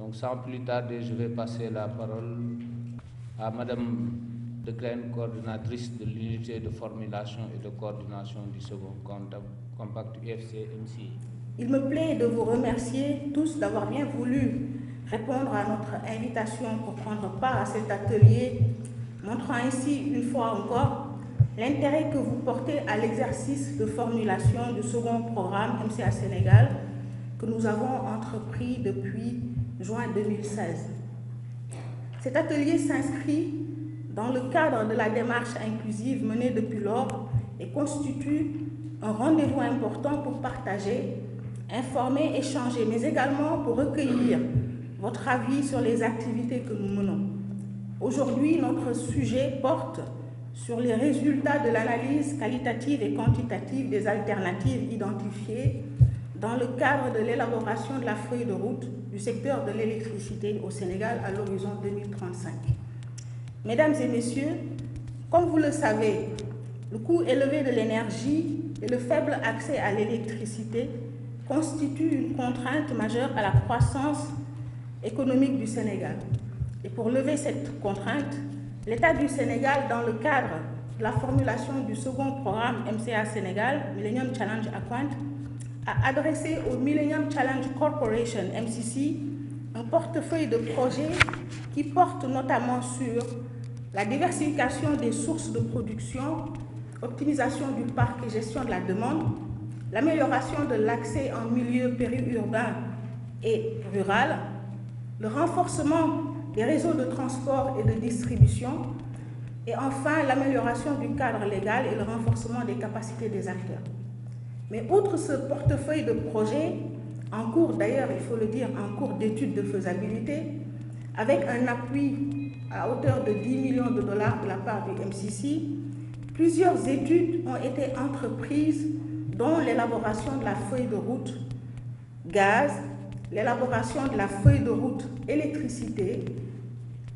Donc sans plus tarder, je vais passer la parole à Madame de Graine, coordinatrice de l'unité de formulation et de coordination du second compact UFC-MCI. Il me plaît de vous remercier tous d'avoir bien voulu répondre à notre invitation pour prendre part à cet atelier, montrant ainsi une fois encore l'intérêt que vous portez à l'exercice de formulation du second programme MCA Sénégal que nous avons entrepris depuis juin 2016. Cet atelier s'inscrit dans le cadre de la démarche inclusive menée depuis lors et constitue un rendez-vous important pour partager, informer, échanger, mais également pour recueillir votre avis sur les activités que nous menons. Aujourd'hui, notre sujet porte sur les résultats de l'analyse qualitative et quantitative des alternatives identifiées dans le cadre de l'élaboration de la feuille de route du secteur de l'électricité au Sénégal à l'horizon 2035. Mesdames et messieurs, comme vous le savez, le coût élevé de l'énergie et le faible accès à l'électricité constituent une contrainte majeure à la croissance économique du Sénégal. Et pour lever cette contrainte, l'État du Sénégal, dans le cadre de la formulation du second programme MCA Sénégal, Millennium Challenge Aquant, a adressé au Millennium Challenge Corporation, MCC, un portefeuille de projets qui porte notamment sur la diversification des sources de production, optimisation du parc et gestion de la demande, l'amélioration de l'accès en milieu périurbain et rural, le renforcement des réseaux de transport et de distribution, et enfin l'amélioration du cadre légal et le renforcement des capacités des acteurs. Mais outre ce portefeuille de projets, en cours d'ailleurs, il faut le dire, en cours d'étude de faisabilité, avec un appui à hauteur de 10 millions de dollars de la part du MCC, plusieurs études ont été entreprises, dont l'élaboration de la feuille de route gaz, l'élaboration de la feuille de route électricité,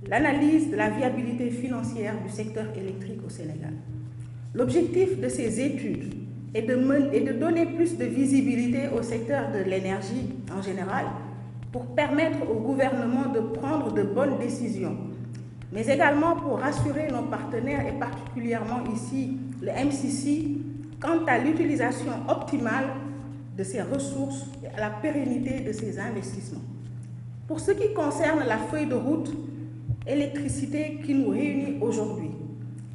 l'analyse de la viabilité financière du secteur électrique au Sénégal. L'objectif de ces études est de donner plus de visibilité au secteur de l'énergie en général pour permettre au gouvernement de prendre de bonnes décisions, mais également pour rassurer nos partenaires et particulièrement ici le MCC quant à l'utilisation optimale de ces ressources et à la pérennité de ces investissements. Pour ce qui concerne la feuille de route électricité qui nous réunit aujourd'hui,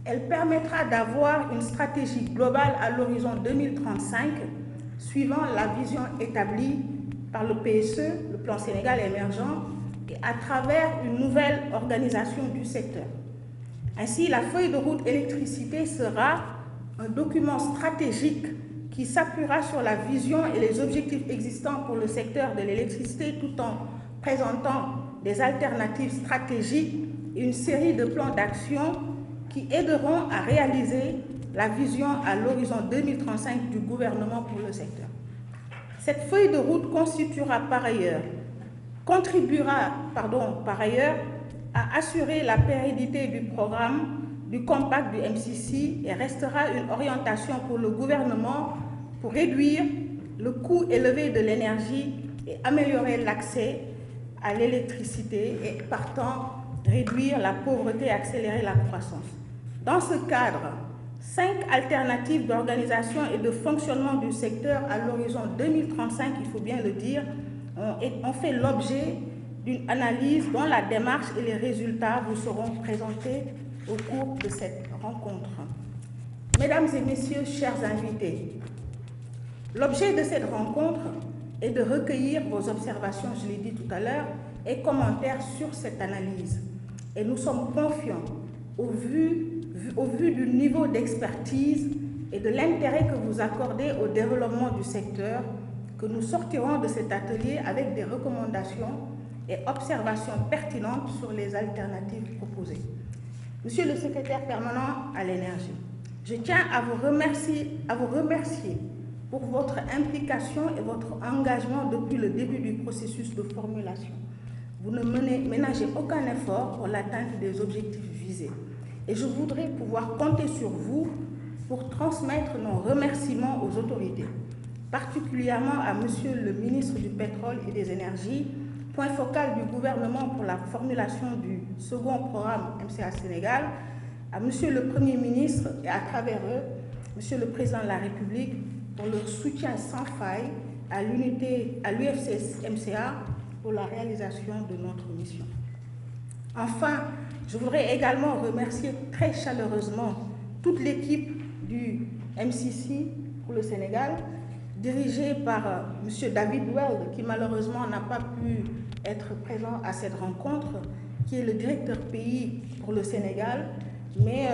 elle permettra d'avoir une stratégie globale à l'horizon 2035, suivant la vision établie par le PSE, le Plan Sénégal émergent, et à travers une nouvelle organisation du secteur. Ainsi, la feuille de route électricité sera un document stratégique qui s'appuiera sur la vision et les objectifs existants pour le secteur de l'électricité tout en présentant des alternatives stratégiques et une série de plans d'action qui aideront à réaliser la vision à l'horizon 2035 du gouvernement pour le secteur. Cette feuille de route contribuera par ailleurs à assurer la pérennité du programme du compact du MCC et restera une orientation pour le gouvernement pour réduire le coût élevé de l'énergie et améliorer l'accès à l'électricité et partant réduire la pauvreté et accélérer la croissance. Dans ce cadre, 5 alternatives d'organisation et de fonctionnement du secteur à l'horizon 2035, il faut bien le dire, ont fait l'objet d'une analyse dont la démarche et les résultats vous seront présentés au cours de cette rencontre. Mesdames et messieurs, chers invités, l'objet de cette rencontre est de recueillir vos observations, je l'ai dit tout à l'heure, et commentaires sur cette analyse. Et nous sommes confiants, au vu du niveau d'expertise et de l'intérêt que vous accordez au développement du secteur, que nous sortirons de cet atelier avec des recommandations et observations pertinentes sur les alternatives proposées. Monsieur le secrétaire permanent à l'énergie, je tiens à vous remercier pour votre implication et votre engagement depuis le début du processus de formulation. Vous ne ménagez aucun effort pour l'atteinte des objectifs visés. Et je voudrais pouvoir compter sur vous pour transmettre nos remerciements aux autorités, particulièrement à Monsieur le ministre du Pétrole et des Énergies, point focal du gouvernement pour la formulation du second programme MCA Sénégal, à Monsieur le Premier ministre et à travers eux, Monsieur le Président de la République, pour leur soutien sans faille à l'UFC MCA pour la réalisation de notre mission. Enfin, je voudrais également remercier très chaleureusement toute l'équipe du MCC pour le Sénégal, dirigée par M. David Weld, qui malheureusement n'a pas pu être présent à cette rencontre, qui est le directeur pays pour le Sénégal. Mais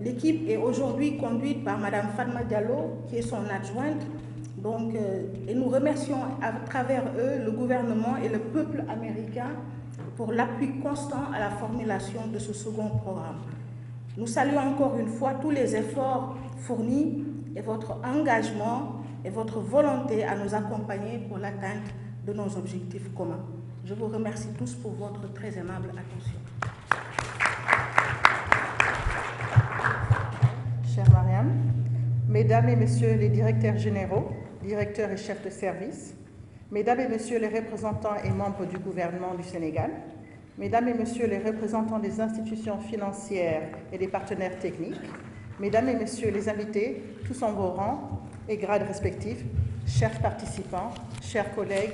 l'équipe est aujourd'hui conduite par Mme Fatma Diallo, qui est son adjointe. Donc, et nous remercions à travers eux le gouvernement et le peuple américain pour l'appui constant à la formulation de ce second programme. Nous saluons encore une fois tous les efforts fournis et votre engagement et votre volonté à nous accompagner pour l'atteinte de nos objectifs communs. Je vous remercie tous pour votre très aimable attention. Chère Mariam, Mesdames et Messieurs les directeurs généraux, directeurs et chefs de service, Mesdames et Messieurs les représentants et membres du gouvernement du Sénégal, Mesdames et Messieurs les représentants des institutions financières et des partenaires techniques, Mesdames et Messieurs les invités, tous en vos rangs et grades respectifs, chers participants, chers collègues,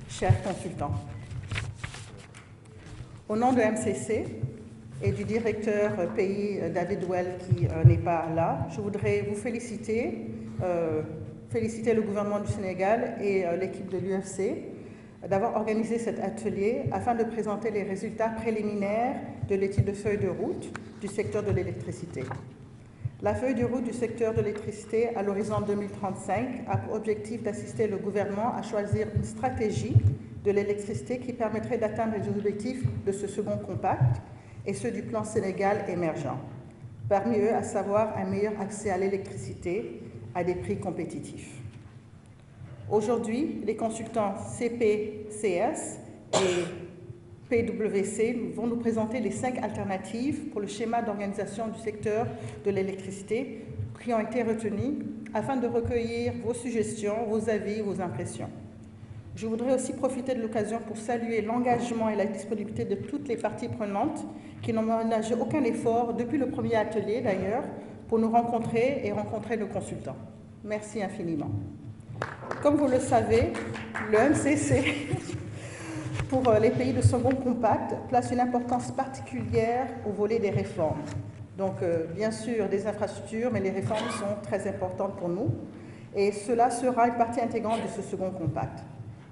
chers consultants. Au nom de MCC et du directeur pays David Well qui n'est pas là, je voudrais vous féliciter le gouvernement du Sénégal et l'équipe de l'UFC d'avoir organisé cet atelier afin de présenter les résultats préliminaires de l'étude de feuille de route du secteur de l'électricité. La feuille de route du secteur de l'électricité à l'horizon 2035 a pour objectif d'assister le gouvernement à choisir une stratégie de l'électricité qui permettrait d'atteindre les objectifs de ce second compact et ceux du plan Sénégal émergent. Parmi eux, à savoir un meilleur accès à l'électricité à des prix compétitifs. Aujourd'hui, les consultants CPCS et PwC vont nous présenter les 5 alternatives pour le schéma d'organisation du secteur de l'électricité qui ont été retenues afin de recueillir vos suggestions, vos avis, vos impressions. Je voudrais aussi profiter de l'occasion pour saluer l'engagement et la disponibilité de toutes les parties prenantes qui n'ont ménagé aucun effort depuis le premier atelier d'ailleurs pour nous rencontrer et rencontrer nos consultants. Merci infiniment. Comme vous le savez, le MCC, pour les pays de second compact, place une importance particulière au volet des réformes. Donc, bien sûr, des infrastructures, mais les réformes sont très importantes pour nous. Et cela sera une partie intégrante de ce second compact.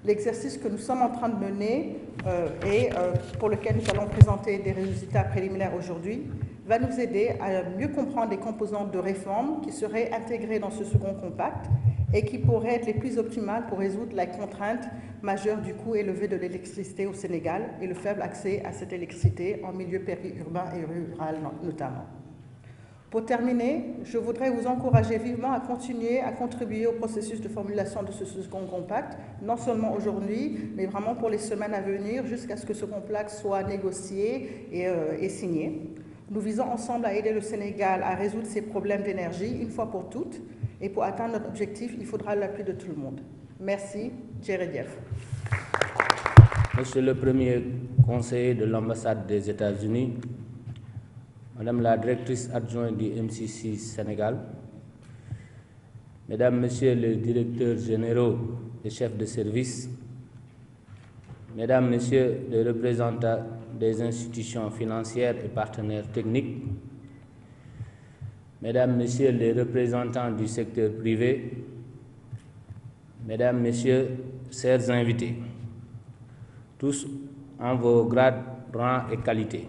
L'exercice que nous sommes en train de mener et pour lequel nous allons présenter des résultats préliminaires aujourd'hui, va nous aider à mieux comprendre les composantes de réforme qui seraient intégrées dans ce second compact et qui pourraient être les plus optimales pour résoudre la contrainte majeure du coût élevé de l'électricité au Sénégal et le faible accès à cette électricité en milieu périurbain et rural notamment. Pour terminer, je voudrais vous encourager vivement à continuer à contribuer au processus de formulation de ce second compact, non seulement aujourd'hui, mais vraiment pour les semaines à venir, jusqu'à ce que ce compact soit négocié et signé. Nous visons ensemble à aider le Sénégal à résoudre ses problèmes d'énergie une fois pour toutes, et pour atteindre notre objectif, il faudra l'appui de tout le monde. Merci, Djeredjeff. Monsieur le Premier conseiller de l'ambassade des États-Unis, Madame la directrice adjointe du MCC Sénégal, Mesdames, Messieurs les directeurs généraux et chefs de service, Mesdames, Messieurs les représentants des institutions financières et partenaires techniques, Mesdames, Messieurs les représentants du secteur privé, Mesdames, Messieurs, chers invités, tous en vos grades, rangs et qualités.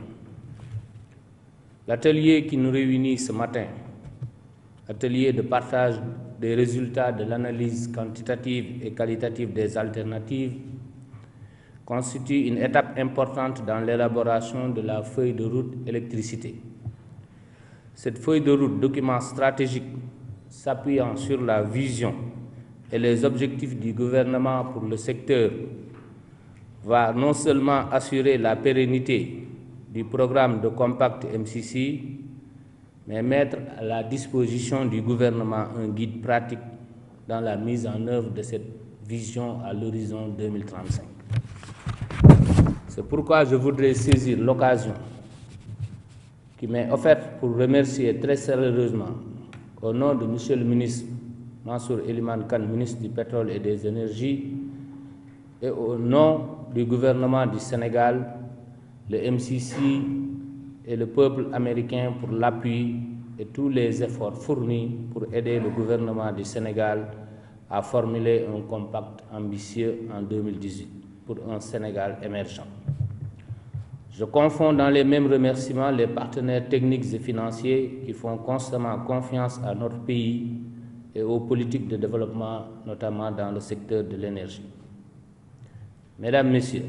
L'atelier qui nous réunit ce matin, atelier de partage des résultats de l'analyse quantitative et qualitative des alternatives, constitue une étape importante dans l'élaboration de la feuille de route électricité. Cette feuille de route, document stratégique s'appuyant sur la vision et les objectifs du gouvernement pour le secteur, va non seulement assurer la pérennité du programme de Compact MCC, mais mettre à la disposition du gouvernement un guide pratique dans la mise en œuvre de cette vision à l'horizon 2035. C'est pourquoi je voudrais saisir l'occasion qui m'est offerte pour remercier très sérieusement, au nom de Monsieur le ministre Mansour Eliman Kane, ministre du Pétrole et des Énergies, et au nom du gouvernement du Sénégal, le MCC et le peuple américain pour l'appui et tous les efforts fournis pour aider le gouvernement du Sénégal à formuler un compact ambitieux en 2018 pour un Sénégal émergent. Je confonds dans les mêmes remerciements les partenaires techniques et financiers qui font constamment confiance à notre pays et aux politiques de développement, notamment dans le secteur de l'énergie. Mesdames, Messieurs,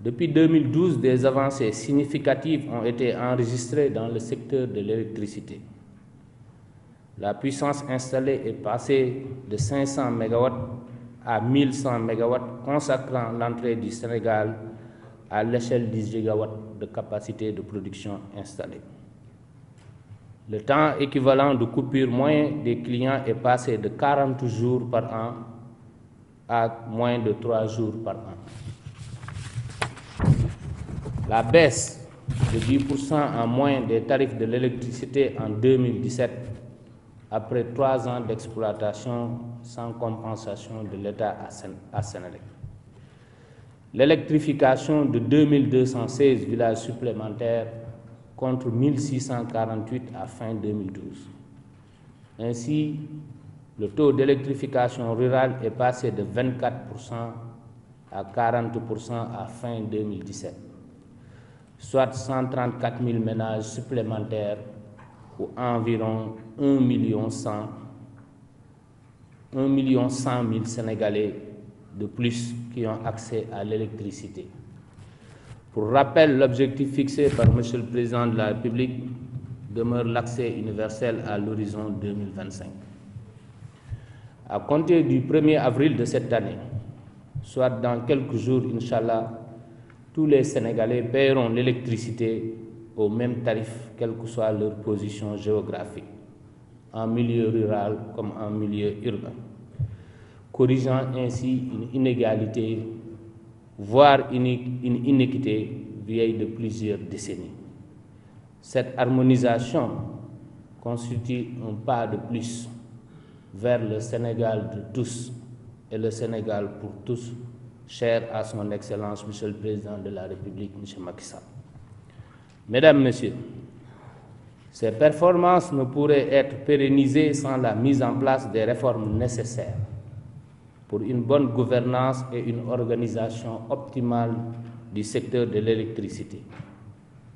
depuis 2012, des avancées significatives ont été enregistrées dans le secteur de l'électricité. La puissance installée est passée de 500 MW à 1100 MW, consacrant l'entrée du Sénégal à l'échelle 10 GW de capacité de production installée. Le temps équivalent de coupure moyen des clients est passé de 40 jours par an à moins de 3 jours par an. La baisse de 10% en moins des tarifs de l'électricité en 2017, après 3 ans d'exploitation sans compensation de l'État à Sénélec. L'électrification de 2216 villages supplémentaires contre 1648 à fin 2012. Ainsi, le taux d'électrification rurale est passé de 24% à 40% à fin 2017, soit 134 000 ménages supplémentaires ou environ 1 100 000 Sénégalais de plus qui ont accès à l'électricité. Pour rappel, l'objectif fixé par M. le Président de la République demeure l'accès universel à l'horizon 2025. À compter du 1er avril de cette année, soit dans quelques jours, Inch'Allah, tous les Sénégalais paieront l'électricité au même tarif, quelle que soit leur position géographique, en milieu rural comme en milieu urbain, corrigeant ainsi une inégalité, voire une inéquité vieille de plusieurs décennies. Cette harmonisation constitue un pas de plus vers le Sénégal de tous et le Sénégal pour tous, cher à son Excellence, Monsieur le Président de la République, M. Macky Sall. Mesdames, Messieurs, ces performances ne pourraient être pérennisées sans la mise en place des réformes nécessaires pour une bonne gouvernance et une organisation optimale du secteur de l'électricité,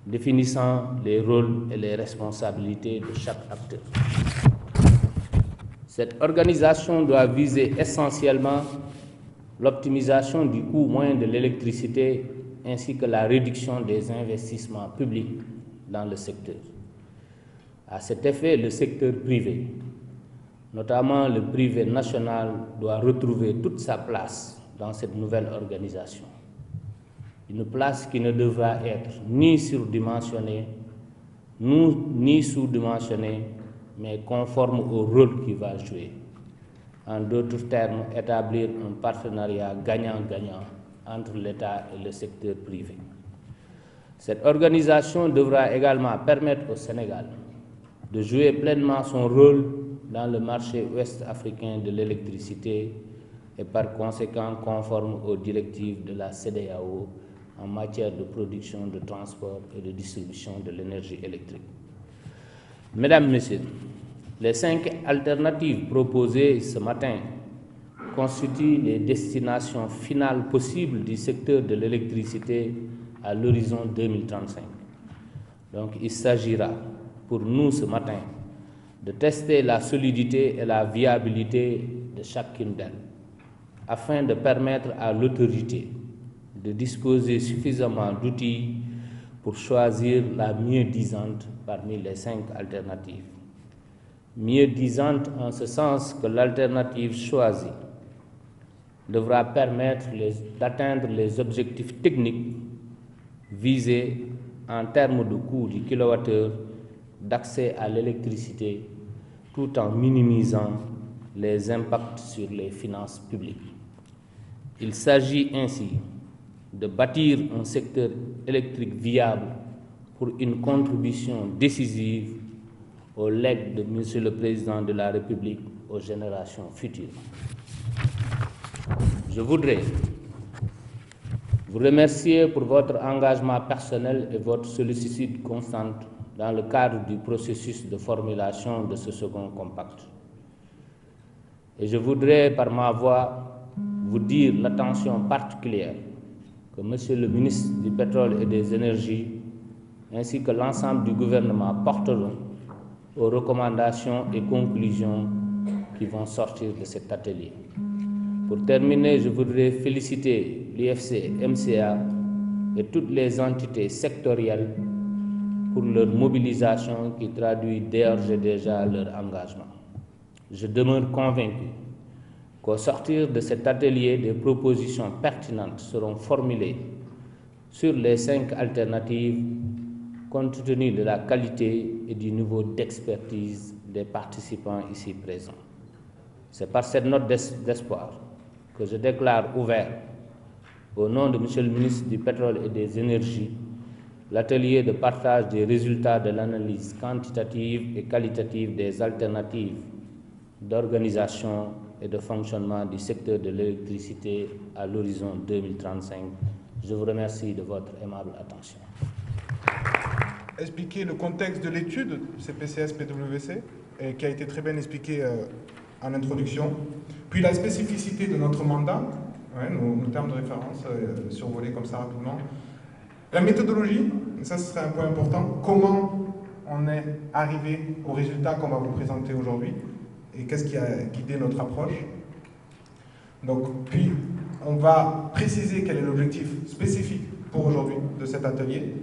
définissant les rôles et les responsabilités de chaque acteur. Cette organisation doit viser essentiellement l'optimisation du coût moyen de l'électricité ainsi que la réduction des investissements publics dans le secteur. À cet effet, le secteur privé, notamment le privé national, doit retrouver toute sa place dans cette nouvelle organisation. Une place qui ne devra être ni surdimensionnée, ni sous-dimensionnée, mais conforme au rôle qu'il va jouer. En d'autres termes, établir un partenariat gagnant-gagnant entre l'État et le secteur privé. Cette organisation devra également permettre au Sénégal de jouer pleinement son rôle dans le marché ouest-africain de l'électricité et par conséquent conforme aux directives de la CEDEAO en matière de production, de transport et de distribution de l'énergie électrique. Mesdames, Messieurs, les 5 alternatives proposées ce matin constituent les destinations finales possibles du secteur de l'électricité à l'horizon 2035. Donc il s'agira pour nous ce matin de tester la solidité et la viabilité de chacune d'elles, afin de permettre à l'autorité de disposer suffisamment d'outils pour choisir la mieux disante parmi les 5 alternatives. Mieux disante en ce sens que l'alternative choisie devra permettre d'atteindre les objectifs techniques visés en termes de coût du kilowattheure d'accès à l'électricité tout en minimisant les impacts sur les finances publiques. Il s'agit ainsi de bâtir un secteur électrique viable pour une contribution décisive au legs de M. le Président de la République aux générations futures. Je voudrais vous remercier pour votre engagement personnel et votre sollicitude constante dans le cadre du processus de formulation de ce second compact. Et je voudrais, par ma voix, vous dire l'attention particulière que Monsieur le ministre du Pétrole et des Énergies, ainsi que l'ensemble du gouvernement, porteront aux recommandations et conclusions qui vont sortir de cet atelier. Pour terminer, je voudrais féliciter l'IFC MCA et toutes les entités sectorielles pour leur mobilisation qui traduit d'ores et déjà leur engagement. Je demeure convaincu qu'au sortir de cet atelier, des propositions pertinentes seront formulées sur les 5 alternatives compte tenu de la qualité et du niveau d'expertise des participants ici présents. C'est par cette note d'espoir que je déclare ouvert, au nom de M. le ministre du Pétrole et des Énergies, l'atelier de partage des résultats de l'analyse quantitative et qualitative des alternatives d'organisation et de fonctionnement du secteur de l'électricité à l'horizon 2035. Je vous remercie de votre aimable attention. Expliquer le contexte de l'étude CPCS-PWC, qui a été très bien expliqué en introduction, puis la spécificité de notre mandat, nos termes de référence survolés comme ça rapidement, la méthodologie, ça ce serait un point important, comment on est arrivé au résultat qu'on va vous présenter aujourd'hui et qu'est-ce qui a guidé notre approche. Donc, puis on va préciser quel est l'objectif spécifique pour aujourd'hui de cet atelier.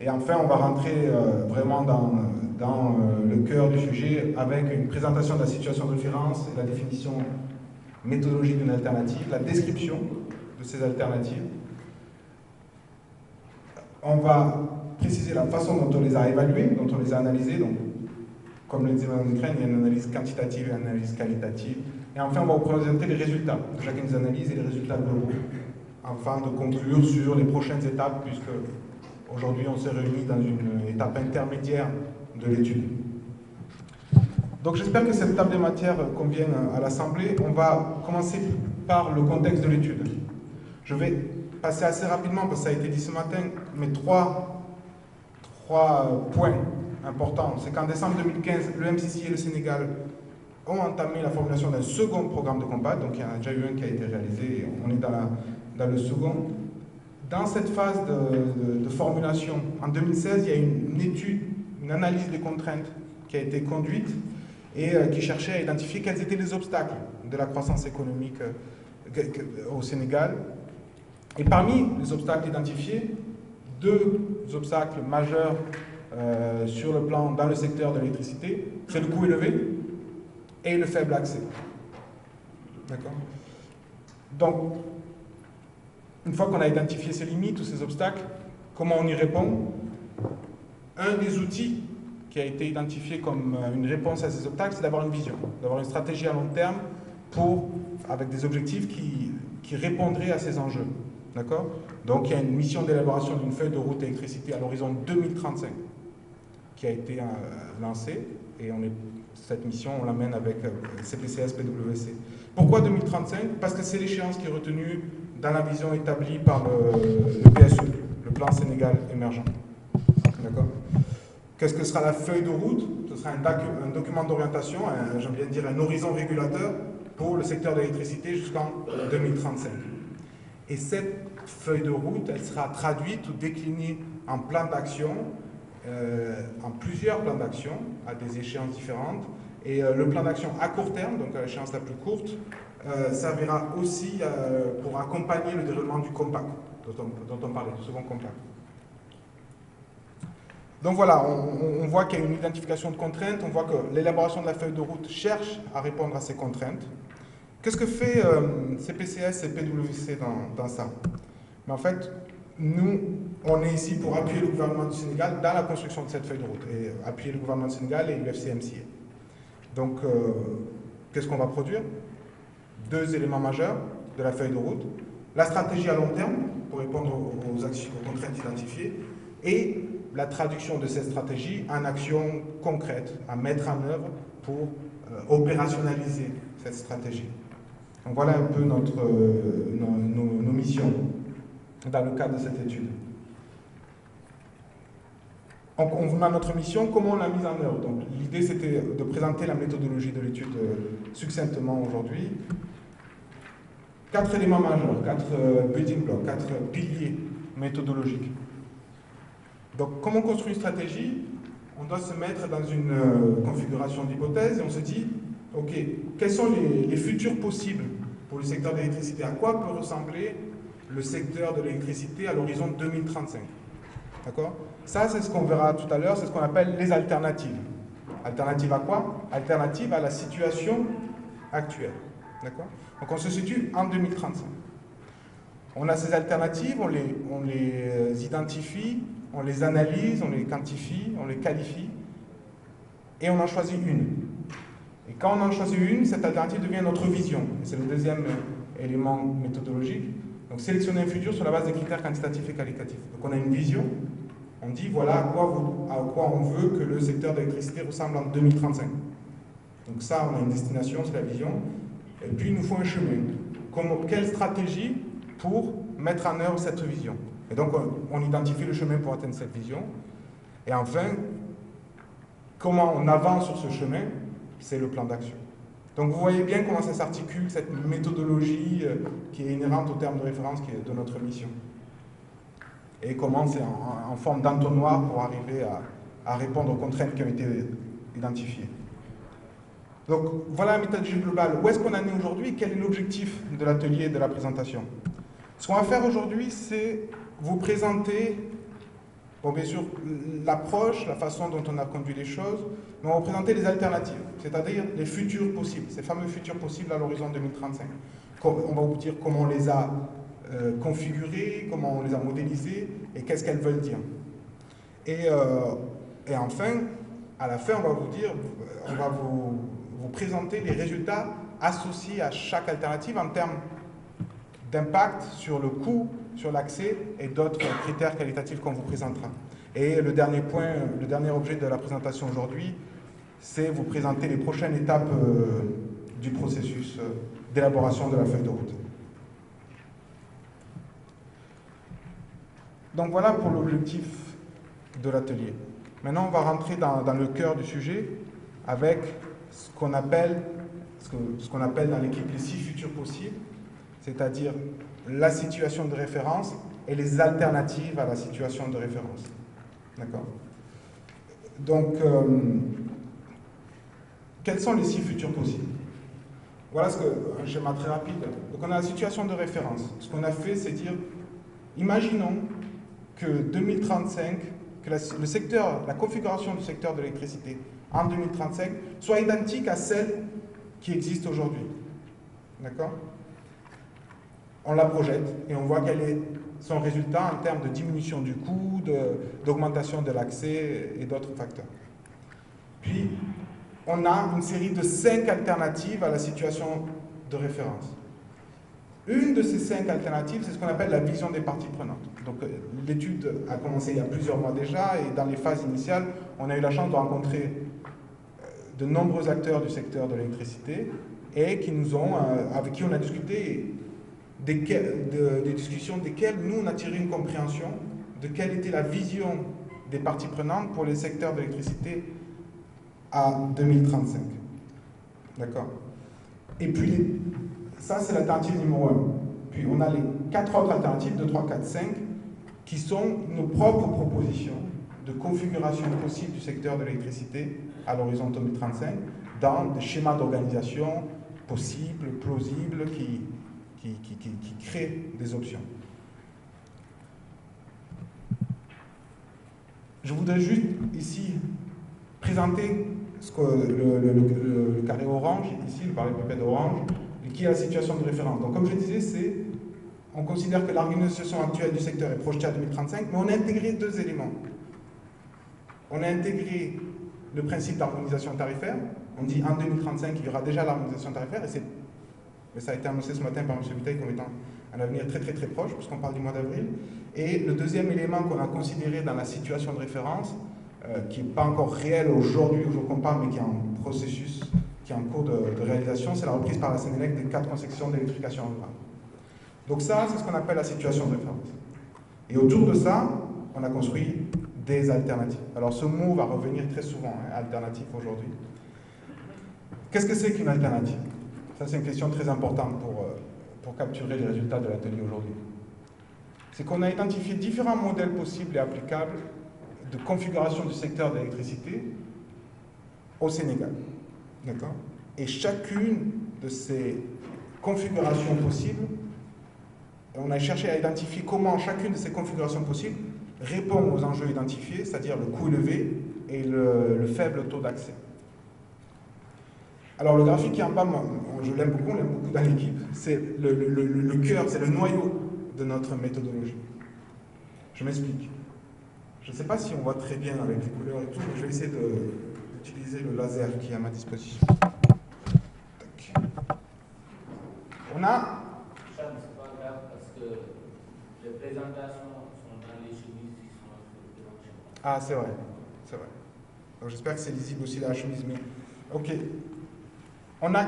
Et enfin, on va rentrer vraiment dans le cœur du sujet avec une présentation de la situation de référence, la définition méthodologique d'une alternative, la description de ces alternatives. On va préciser la façon dont on les a évaluées, dont on les a analysées. Donc, comme le disait Mme Decrène, il y a une analyse quantitative et une analyse qualitative. Et enfin, on va vous présenter les résultats de chacune des analyses et les résultats globaux, afin de conclure sur les prochaines étapes, puisque aujourd'hui, on s'est réunis dans une étape intermédiaire de l'étude. Donc j'espère que cette table des matières convient à l'Assemblée. On va commencer par le contexte de l'étude. Je vais passer assez rapidement, parce que ça a été dit ce matin, mais trois points importants. C'est qu'en décembre 2015, le MCC et le Sénégal ont entamé la formulation d'un second programme de combat. Donc il y en a déjà eu un qui a été réalisé, et on est dans le second. Dans cette phase de formulation, en 2016, il y a une étude, une analyse des contraintes qui a été conduite et qui cherchait à identifier quels étaient les obstacles de la croissance économique au Sénégal. Et parmi les obstacles identifiés, 2 obstacles majeurs dans le secteur de l'électricité, c'est le coût élevé et le faible accès. D'accord ? Donc, une fois qu'on a identifié ces limites ou ces obstacles, comment on y répond? Un des outils qui a été identifié comme une réponse à ces obstacles, c'est d'avoir une vision, d'avoir une stratégie à long terme avec des objectifs qui répondraient à ces enjeux. D'accord? Donc il y a une mission d'élaboration d'une feuille de route électricité à l'horizon 2035 qui a été lancée, et cette mission, on l'amène avec CPCS-PWC. Pourquoi 2035? Parce que c'est l'échéance qui est retenue dans la vision établie par le PSE, le plan Sénégal émergent. D'accord? Qu'est-ce que sera la feuille de route? Ce sera un document d'orientation, j'aime bien dire un horizon régulateur pour le secteur de l'électricité jusqu'en 2035. Et cette feuille de route, elle sera traduite ou déclinée en plans d'action, en plusieurs plans d'action, à des échéances différentes. Et le plan d'action à court terme, donc à l'échéance la plus courte, servira aussi pour accompagner le déroulement du compact, dont on parlait, du second compact. Donc voilà, on voit qu'il y a une identification de contraintes, on voit que l'élaboration de la feuille de route cherche à répondre à ces contraintes. Qu'est-ce que fait CPCS et PWC dans ça? Mais en fait, nous, on est ici pour appuyer le gouvernement du Sénégal dans la construction de cette feuille de route, et appuyer le gouvernement du Sénégal et l'UFC-MCA. Donc, qu'est-ce qu'on va produire? 2 éléments majeurs de la feuille de route. la stratégie à long terme pour répondre aux contraintes identifiées et la traduction de cette stratégie en actions concrètes à mettre en œuvre pour opérationnaliser cette stratégie. Donc voilà un peu nos missions dans le cadre de cette étude. Donc on vous met notre mission, comment on l'a mise en œuvre. Donc l'idée c'était de présenter la méthodologie de l'étude succinctement aujourd'hui. 4 éléments majeurs, 4 building blocks, 4 piliers méthodologiques. Donc comment construire une stratégie? On doit se mettre dans une configuration d'hypothèse et on se dit, ok, quels sont les futurs possibles pour le secteur de l'électricité? À quoi peut ressembler le secteur de l'électricité à l'horizon 2035? D'accord? Ça, c'est ce qu'on verra tout à l'heure, c'est ce qu'on appelle les alternatives. Alternatives à quoi? Alternatives à la situation actuelle. D'accord? Donc on se situe en 2035. On a ces alternatives, on les identifie, on les analyse, on les quantifie, on les qualifie, et on en choisit une. Et quand on en choisit une, cette alternative devient notre vision. C'est le deuxième élément méthodologique. Donc sélectionner un futur sur la base des critères quantitatifs et qualitatifs. Donc on a une vision, on dit voilà à quoi on veut que le secteur de l'électricité ressemble en 2035. Donc ça, on a une destination, c'est la vision. Et puis il nous faut un chemin. Quelle stratégie pour mettre en œuvre cette vision? Et donc on identifie le chemin pour atteindre cette vision. Et enfin, comment on avance sur ce chemin? C'est le plan d'action. Donc vous voyez bien comment ça s'articule, cette méthodologie qui est inhérente au terme de référence qui est de notre mission. Et comment c'est en forme d'entonnoir pour arriver à répondre aux contraintes qui ont été identifiées. Donc voilà la méthodologie globale. Où est-ce qu'on en est aujourd'hui et quel est l'objectif de l'atelier et de la présentation? Ce qu'on va faire aujourd'hui, c'est vous présenter, bon, bien sûr, l'approche, la façon dont on a conduit les choses, mais on va vous présenter les alternatives, c'est-à-dire les futurs possibles, ces fameux futurs possibles à l'horizon 2035. On va vous dire comment on les a configurés, comment on les a modélisés et qu'est-ce qu'elles veulent dire. Et enfin, à la fin, on va vous présenter les résultats associés à chaque alternative en termes d'impact sur le coût, sur l'accès et d'autres critères qualitatifs qu'on vous présentera. Et le dernier point, le dernier objet de la présentation aujourd'hui, c'est vous présenter les prochaines étapes du processus d'élaboration de la feuille de route. Donc voilà pour l'objectif de l'atelier. Maintenant, on va rentrer dans le cœur du sujet avec ce qu'on appelle dans l'équipe les 6 futurs possibles, c'est-à-dire la situation de référence et les alternatives à la situation de référence. D'accord? Donc, quels sont les 6 futurs possibles? Voilà un schéma très rapide. Donc, on a la situation de référence. Ce qu'on a fait, c'est dire, imaginons que 2035, que la configuration du secteur de l'électricité en 2035 soit identique à celle qui existe aujourd'hui. D'accord? On la projette et on voit quel est son résultat en termes de diminution du coût, d'augmentation de l'accès et d'autres facteurs. Puis, on a une série de 5 alternatives à la situation de référence. Une de ces 5 alternatives, c'est ce qu'on appelle la vision des parties prenantes. Donc, l'étude a commencé il y a plusieurs mois déjà, et dans les phases initiales, on a eu la chance de rencontrer de nombreux acteurs du secteur de l'électricité, et avec qui on a discuté des discussions desquelles nous, on a tiré une compréhension de quelle était la vision des parties prenantes pour les secteurs de l'électricité à 2035. D'accord? Et puis, ça, c'est l'alternative numéro 1. Puis, on a les 4 autres alternatives, 2, 3, 4, 5, qui sont nos propres propositions de configuration possible du secteur de l'électricité à l'horizon 2035 dans des schémas d'organisation possibles, plausibles, qui créent des options. Je voudrais juste ici présenter le carré orange, ici le parallélépipède orange, qui est la situation de référence. Donc comme je disais, on considère que l'organisation actuelle du secteur est projetée à 2035, mais on a intégré 2 éléments. On a intégré le principe d'harmonisation tarifaire. On dit en 2035, il y aura déjà l'harmonisation tarifaire, et ça a été annoncé ce matin par M. Bouteille comme étant un avenir très très très proche, puisqu'on parle du mois d'avril. Et le deuxième élément qu'on a considéré dans la situation de référence, qui n'est pas encore réel aujourd'hui, au jour qu'on parle, mais qui est en processus, qui est en cours de réalisation, c'est la reprise par la Sénélec des 4 concessions d'électrification rurale. Donc ça, c'est ce qu'on appelle la situation de référence. Et autour de ça, on a construit des alternatives. Alors ce mot va revenir très souvent, hein, alternative aujourd'hui. Qu'est-ce que c'est qu'une alternative? Ça, c'est une question très importante pour capturer les résultats de l'atelier aujourd'hui. C'est qu'on a identifié différents modèles possibles et applicables de configuration du secteur de l'électricité au Sénégal. D'accord? Et chacune de ces configurations possibles, on a cherché à identifier comment chacune de ces configurations possibles répond aux enjeux identifiés, c'est-à-dire le coût élevé et le faible taux d'accès. Alors le graphique qui est en bas, je l'aime beaucoup, on l'aime beaucoup dans l'équipe, c'est le cœur, c'est le noyau de notre méthodologie. Je m'explique. Je ne sais pas si on voit très bien avec les couleurs et tout, mais je vais essayer d'utiliser le laser qui est à ma disposition. Tac. On a... C'est pas grave parce que les présentations sont dans les chemises qui sont devant chez moi. Ah, c'est vrai, c'est vrai. Donc j'espère que c'est lisible aussi la chemise, mais... Ok. On a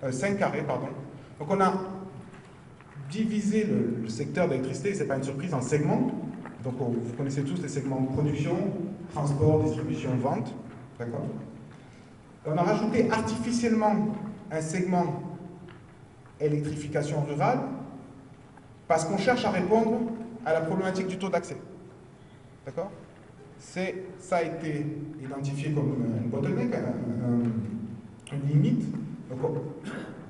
5 carrés, pardon. Donc on a divisé le secteur d'électricité, c'est pas une surprise, en segments. Donc vous connaissez tous les segments production, transport, distribution, vente. D'accord? On a rajouté artificiellement un segment électrification rurale parce qu'on cherche à répondre à la problématique du taux d'accès. D'accord? Ça a été identifié comme une bottleneck, une limite. Donc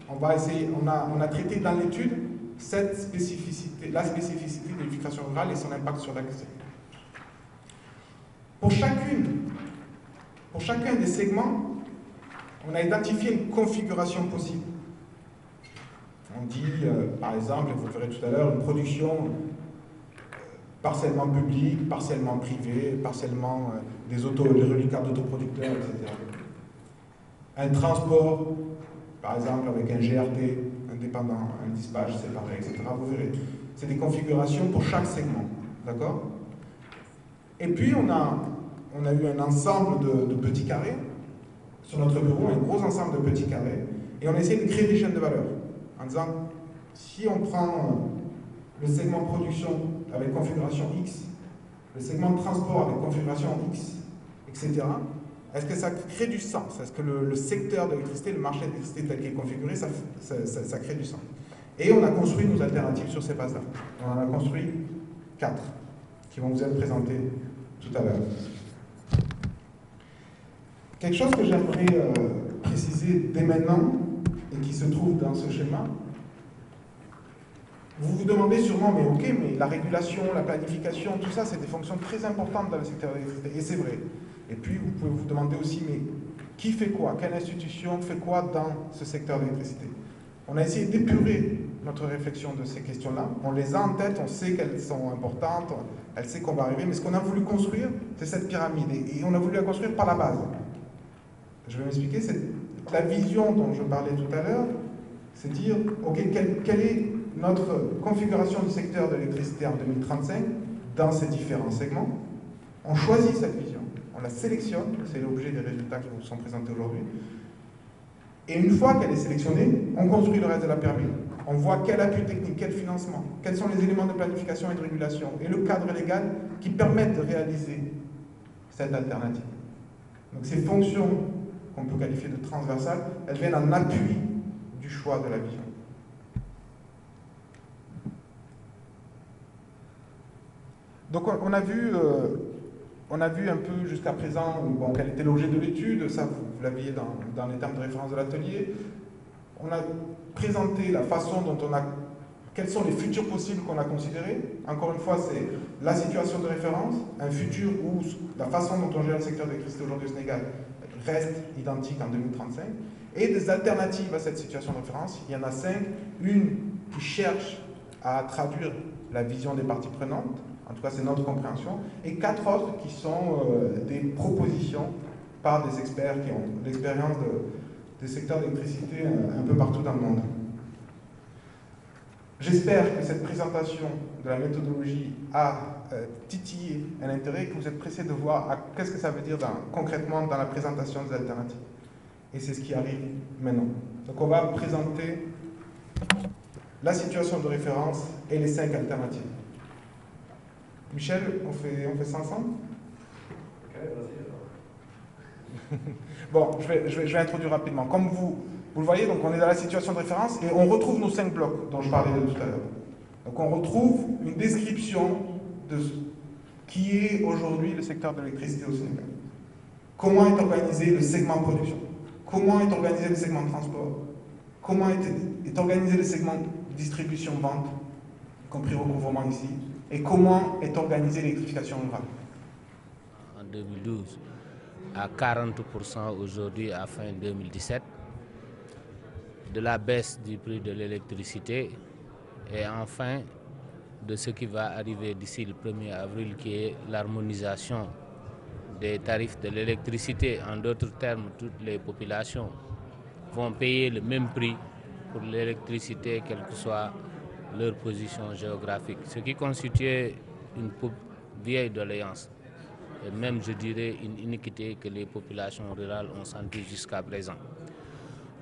on va essayer, on a traité dans l'étude cette spécificité, la spécificité de l'électrification rurale et son impact sur l'accès. Pour chacun des segments, on a identifié une configuration possible. On dit, par exemple, vous le verrez tout à l'heure, une production partiellement publique, partiellement privée, partiellement des reliquats d'autoproducteurs, etc. Un transport, par exemple, avec un GRT indépendant, un dispatch séparé, etc. Vous verrez. C'est des configurations pour chaque segment. D'accord? Et puis, on a eu un ensemble de petits carrés sur notre bureau, un gros ensemble de petits carrés, et on a essayé de créer des chaînes de valeur en disant, si on prend le segment production avec configuration X, le segment de transport avec configuration X, etc., est-ce que ça crée du sens? Est-ce que le secteur de l'électricité, le marché de l'électricité tel qu'il est configuré, ça crée du sens? Et on a construit nos alternatives sur ces bases-là. On en a construit 4 qui vont vous être présentées tout à l'heure. Quelque chose que j'aimerais préciser dès maintenant et qui se trouve dans ce schéma, vous vous demandez sûrement, mais ok, mais la régulation, la planification, tout ça, c'est des fonctions très importantes dans le secteur de l'électricité, et c'est vrai. Et puis, vous pouvez vous demander aussi, mais qui fait quoi? Quelle institution fait quoi dans ce secteur de l'électricité? On a essayé d'épurer notre réflexion de ces questions-là. On les a en tête, on sait qu'elles sont importantes, elle sait qu'on va arriver, mais ce qu'on a voulu construire, c'est cette pyramide. Et on a voulu la construire par la base. Je vais m'expliquer, c'est la vision dont je parlais tout à l'heure, c'est dire, ok, quelle est notre configuration du secteur de l'électricité en 2035 dans ces différents segments? On choisit cette vision, on la sélectionne, c'est l'objet des résultats qui vous sont présentés aujourd'hui. Et une fois qu'elle est sélectionnée, on construit le reste de la pyramide. On voit quel appui technique, quel financement, quels sont les éléments de planification et de régulation, et le cadre légal qui permettent de réaliser cette alternative. Donc ces fonctions qu'on peut qualifier de transversales, elles viennent en appui du choix de la vision. Donc on a vu un peu jusqu'à présent bon, quel était l'objet de l'étude, ça vous l'aviez dans les termes de référence de l'atelier. On a présenté la façon dont quels sont les futurs possibles qu'on a considérés. Encore une fois, c'est la situation de référence, un futur où la façon dont on gère le secteur de l'électricité aujourd'hui au Sénégal reste identique en 2035, et des alternatives à cette situation de référence. Il y en a 5, une qui cherche à traduire la vision des parties prenantes, en tout cas c'est notre compréhension, et 4 autres qui sont des propositions par des experts qui ont l'expérience des secteurs d'électricité un peu partout dans le monde. J'espère que cette présentation de la méthodologie a titillé un intérêt et que vous êtes pressés de voir qu'est-ce que ça veut dire concrètement dans la présentation des alternatives. Et c'est ce qui arrive maintenant. Donc on va présenter la situation de référence et les 5 alternatives. Michel, on fait ça ensemble? Bon, je vais introduire rapidement. Comme vous le voyez, donc on est dans la situation de référence et on retrouve nos 5 blocs dont je parlais tout à l'heure. Donc on retrouve une description de ce qui est aujourd'hui le secteur de l'électricité au Sénégal. Comment est organisé le segment production? Comment est organisé le segment transport? Comment est organisé le segment distribution-vente, y compris recouvrement ici? Et comment est organisée l'électrification rurale? En 2012, à 40% aujourd'hui à fin 2017, de la baisse du prix de l'électricité et enfin de ce qui va arriver d'ici le 1er avril qui est l'harmonisation des tarifs de l'électricité. En d'autres termes, toutes les populations vont payer le même prix pour l'électricité, quelle que soit leur position géographique. Ce qui constituait une vieille doléance et même, je dirais, une iniquité que les populations rurales ont sentie jusqu'à présent.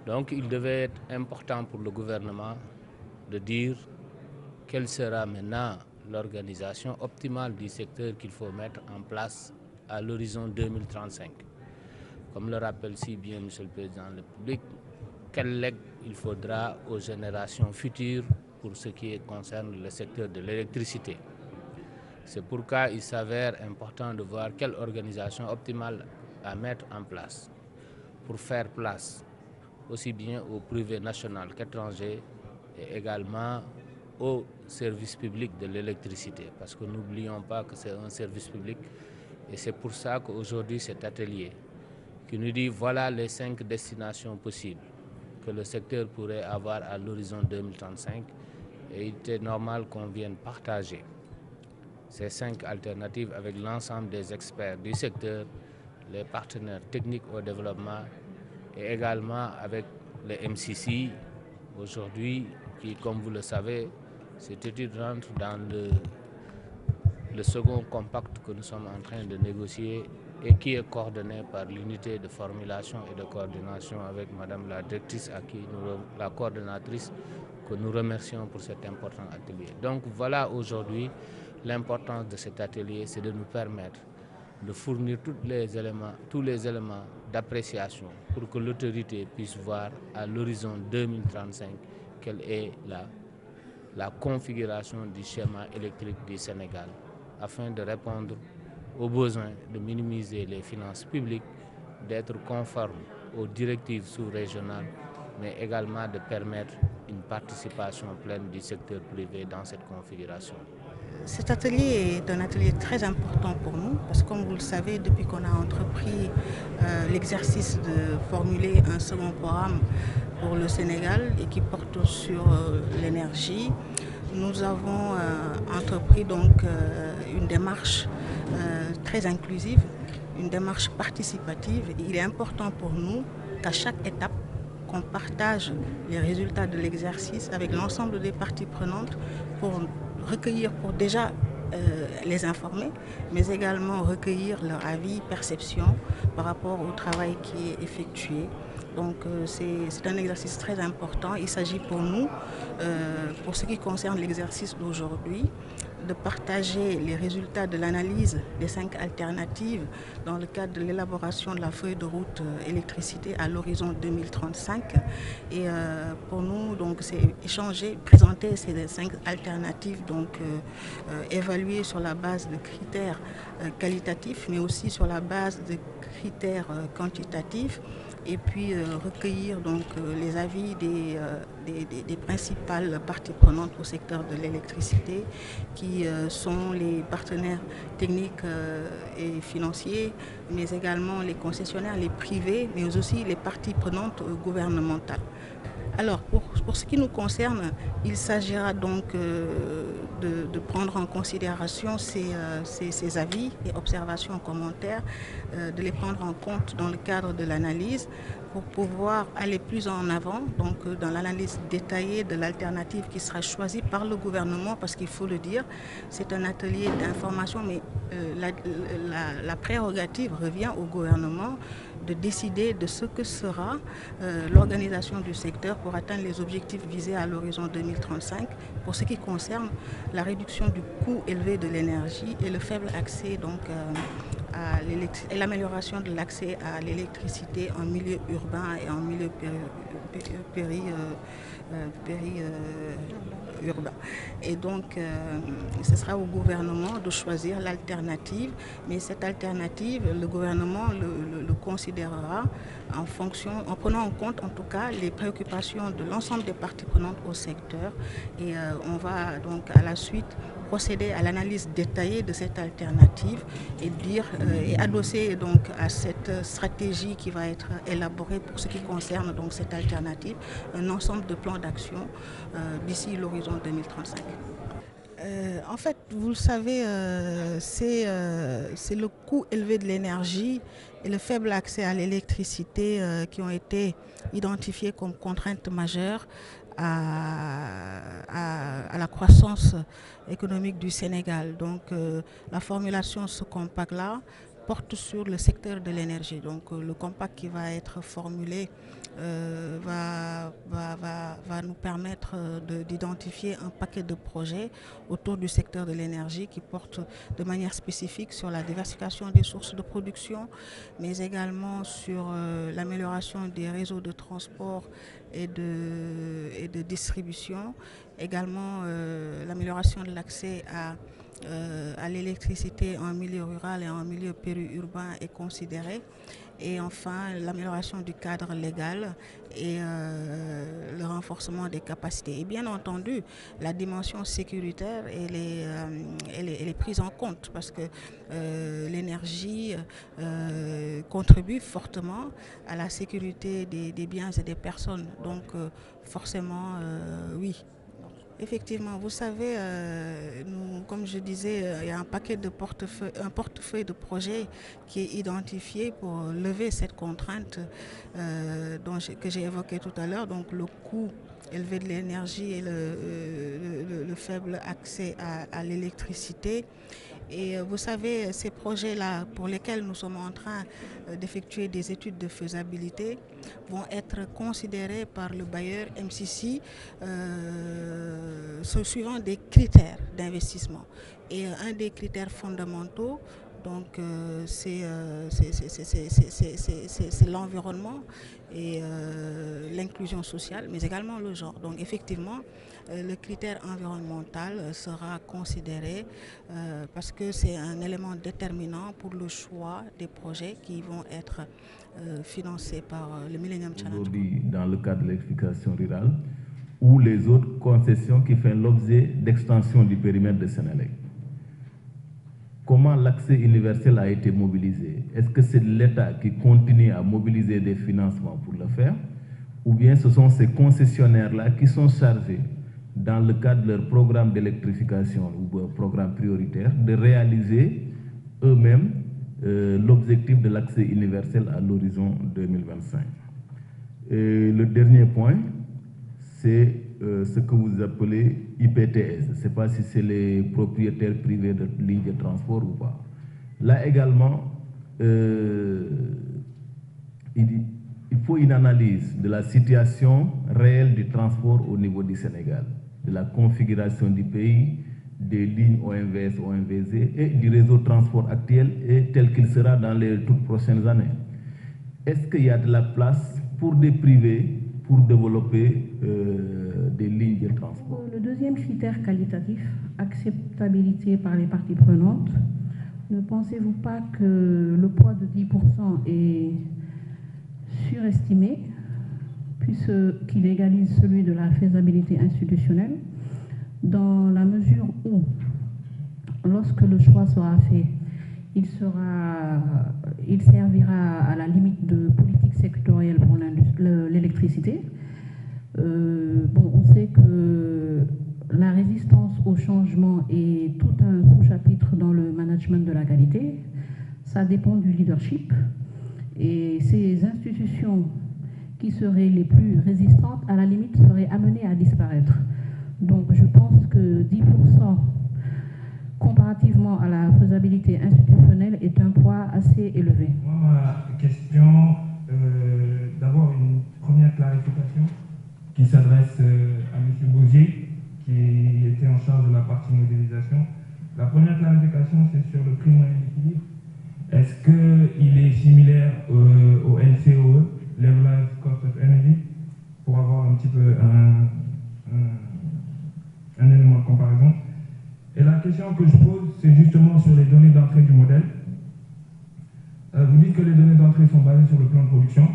Donc, il devait être important pour le gouvernement de dire quelle sera maintenant l'organisation optimale du secteur qu'il faut mettre en place à l'horizon 2035. Comme le rappelle si bien M. le Président de la République, quel legs il faudra aux générations futures pour ce qui concerne le secteur de l'électricité. C'est pourquoi il s'avère important de voir quelle organisation optimale à mettre en place pour faire place aussi bien au privé national qu'étranger et également au service public de l'électricité. Parce que n'oublions pas que c'est un service public et c'est pour ça qu'aujourd'hui cet atelier qui nous dit voilà les 5 destinations possibles que le secteur pourrait avoir à l'horizon 2035 et il était normal qu'on vienne partager ces 5 alternatives avec l'ensemble des experts du secteur, les partenaires techniques au développement et également avec les MCC aujourd'hui qui, comme vous le savez, cette étude rentre dans le second compact que nous sommes en train de négocier et qui est coordonné par l'unité de formulation et de coordination avec Madame la directrice, la coordonnatrice, que nous remercions pour cet important atelier. Donc voilà aujourd'hui l'importance de cet atelier, c'est de nous permettre de fournir tous les éléments d'appréciation pour que l'autorité puisse voir à l'horizon 2035 quelle est la configuration du schéma électrique du Sénégal afin de répondre aux besoins de minimiser les finances publiques, d'être conforme aux directives sous-régionales, mais également de permettre une participation pleine du secteur privé dans cette configuration. Cet atelier est un atelier très important pour nous parce que comme vous le savez, depuis qu'on a entrepris l'exercice de formuler un second programme pour le Sénégal et qui porte sur l'énergie, nous avons entrepris donc une démarche très inclusive, une démarche participative. Il est important pour nous qu'à chaque étape, qu'on partage les résultats de l'exercice avec l'ensemble des parties prenantes pour recueillir, pour déjà les informer, mais également recueillir leur avis, perception par rapport au travail qui est effectué. Donc c'est un exercice très important. Il s'agit pour nous, pour ce qui concerne l'exercice d'aujourd'hui, de partager les résultats de l'analyse des 5 alternatives dans le cadre de l'élaboration de la feuille de route électricité à l'horizon 2035. Et pour nous, donc, c'est échanger, présenter ces 5 alternatives, donc évaluées sur la base de critères qualitatifs, mais aussi sur la base de critères quantitatifs. Et puis recueillir donc les avis des principales parties prenantes au secteur de l'électricité, qui sont les partenaires techniques et financiers, mais également les concessionnaires, les privés, mais aussi les parties prenantes gouvernementales. Alors, pour ce qui nous concerne, il s'agira donc de prendre en considération ces avis et observations, commentaires, de les prendre en compte dans le cadre de l'analyse pour pouvoir aller plus en avant, donc dans l'analyse détaillée de l'alternative qui sera choisie par le gouvernement, parce qu'il faut le dire, c'est un atelier d'information, mais la prérogative revient au gouvernement de décider de ce que sera l'organisation du secteur pour atteindre les objectifs visés à l'horizon 2035 pour ce qui concerne la réduction du coût élevé de l'énergie et le faible accès donc et l'amélioration de l'accès à l'électricité en milieu urbain et en milieu urbain. Et donc, ce sera au gouvernement de choisir l'alternative, mais cette alternative, le gouvernement le considérera en prenant en compte en tout cas les préoccupations de l'ensemble des parties prenantes au secteur. Et on va donc à la suite procéder à l'analyse détaillée de cette alternative et adosser donc à cette stratégie qui va être élaborée pour ce qui concerne donc cette alternative, un ensemble de plans d'action d'ici l'horizon 2035. En fait, vous le savez, c'est le coût élevé de l'énergie et le faible accès à l'électricité qui ont été identifiés comme contraintes majeures à la croissance économique du Sénégal. Donc la formulation de ce compact-là porte sur le secteur de l'énergie. Donc le compact qui va être formulé va nous permettre d'identifier un paquet de projets autour du secteur de l'énergie qui portent de manière spécifique sur la diversification des sources de production, mais également sur l'amélioration des réseaux de transport et de distribution, également l'amélioration de l'accès à l'électricité en milieu rural et en milieu périurbain est considérée. Et enfin, l'amélioration du cadre légal et le renforcement des capacités. Et bien entendu, la dimension sécuritaire, elle est prise en compte parce que l'énergie contribue fortement à la sécurité des biens et des personnes. Donc forcément, oui. Effectivement, vous savez, nous, comme je disais, il y a un portefeuille de projets qui est identifié pour lever cette contrainte que j'ai évoquée tout à l'heure, donc le coût élevé de l'énergie et le faible accès à l'électricité. Et vous savez, ces projets-là, pour lesquels nous sommes en train d'effectuer des études de faisabilité, vont être considérés par le bailleur MCC suivant des critères d'investissement. Et un des critères fondamentaux, donc, c'est l'environnement et l'inclusion sociale, mais également le genre. Donc effectivement, le critère environnemental sera considéré parce que c'est un élément déterminant pour le choix des projets qui vont être financés par le Millennium Challenge. Aujourd'hui, dans le cadre de l'électrification rurale, ou les autres concessions qui font l'objet d'extension du périmètre de Sénélec. Comment l'accès universel a été mobilisé? Est-ce que c'est l'État qui continue à mobiliser des financements pour le faire? Ou bien ce sont ces concessionnaires-là qui sont chargés, dans le cadre de leur programme d'électrification ou programme prioritaire, de réaliser eux-mêmes l'objectif de l'accès universel à l'horizon 2025? Et le dernier point, c'est ce que vous appelez IPTS. Je ne sais pas si c'est les propriétaires privés de lignes de transport ou pas. Là également, il faut une analyse de la situation réelle du transport au niveau du Sénégal, de la configuration du pays, des lignes OMVS, OMVZ et du réseau de transport actuel et tel qu'il sera dans les toutes prochaines années. Est-ce qu'il y a de la place pour des privés pour développer des lignes de transport? Le deuxième critère qualitatif, acceptabilité par les parties prenantes, ne pensez-vous pas que le poids de 10% est surestimé puisqu'il égalise celui de la faisabilité institutionnelle dans la mesure où, lorsque le choix sera fait, il servira à la limite de politique sectorielle pour l'électricité. On sait que la résistance au changement est tout un sous-chapitre dans le management de la qualité. Ça dépend du leadership. Et ces institutions qui seraient les plus résistantes, à la limite, seraient amenées à disparaître. Donc je pense que 10% comparativement à la faisabilité institutionnelle est un poids assez élevé. Moi, ma question, d'abord une première clarification qui s'adresse à M. Bauzier, qui était en charge de la partie modélisation. La première clarification, c'est sur le prix moyen d'équilibre. Est-ce qu'il est similaire au LCOE, Levelized Cost of Energy, pour avoir un petit peu un élément de comparaison? Et la question que je pose, c'est justement sur les données d'entrée du modèle. Vous dites que les données d'entrée sont basées sur le plan de production.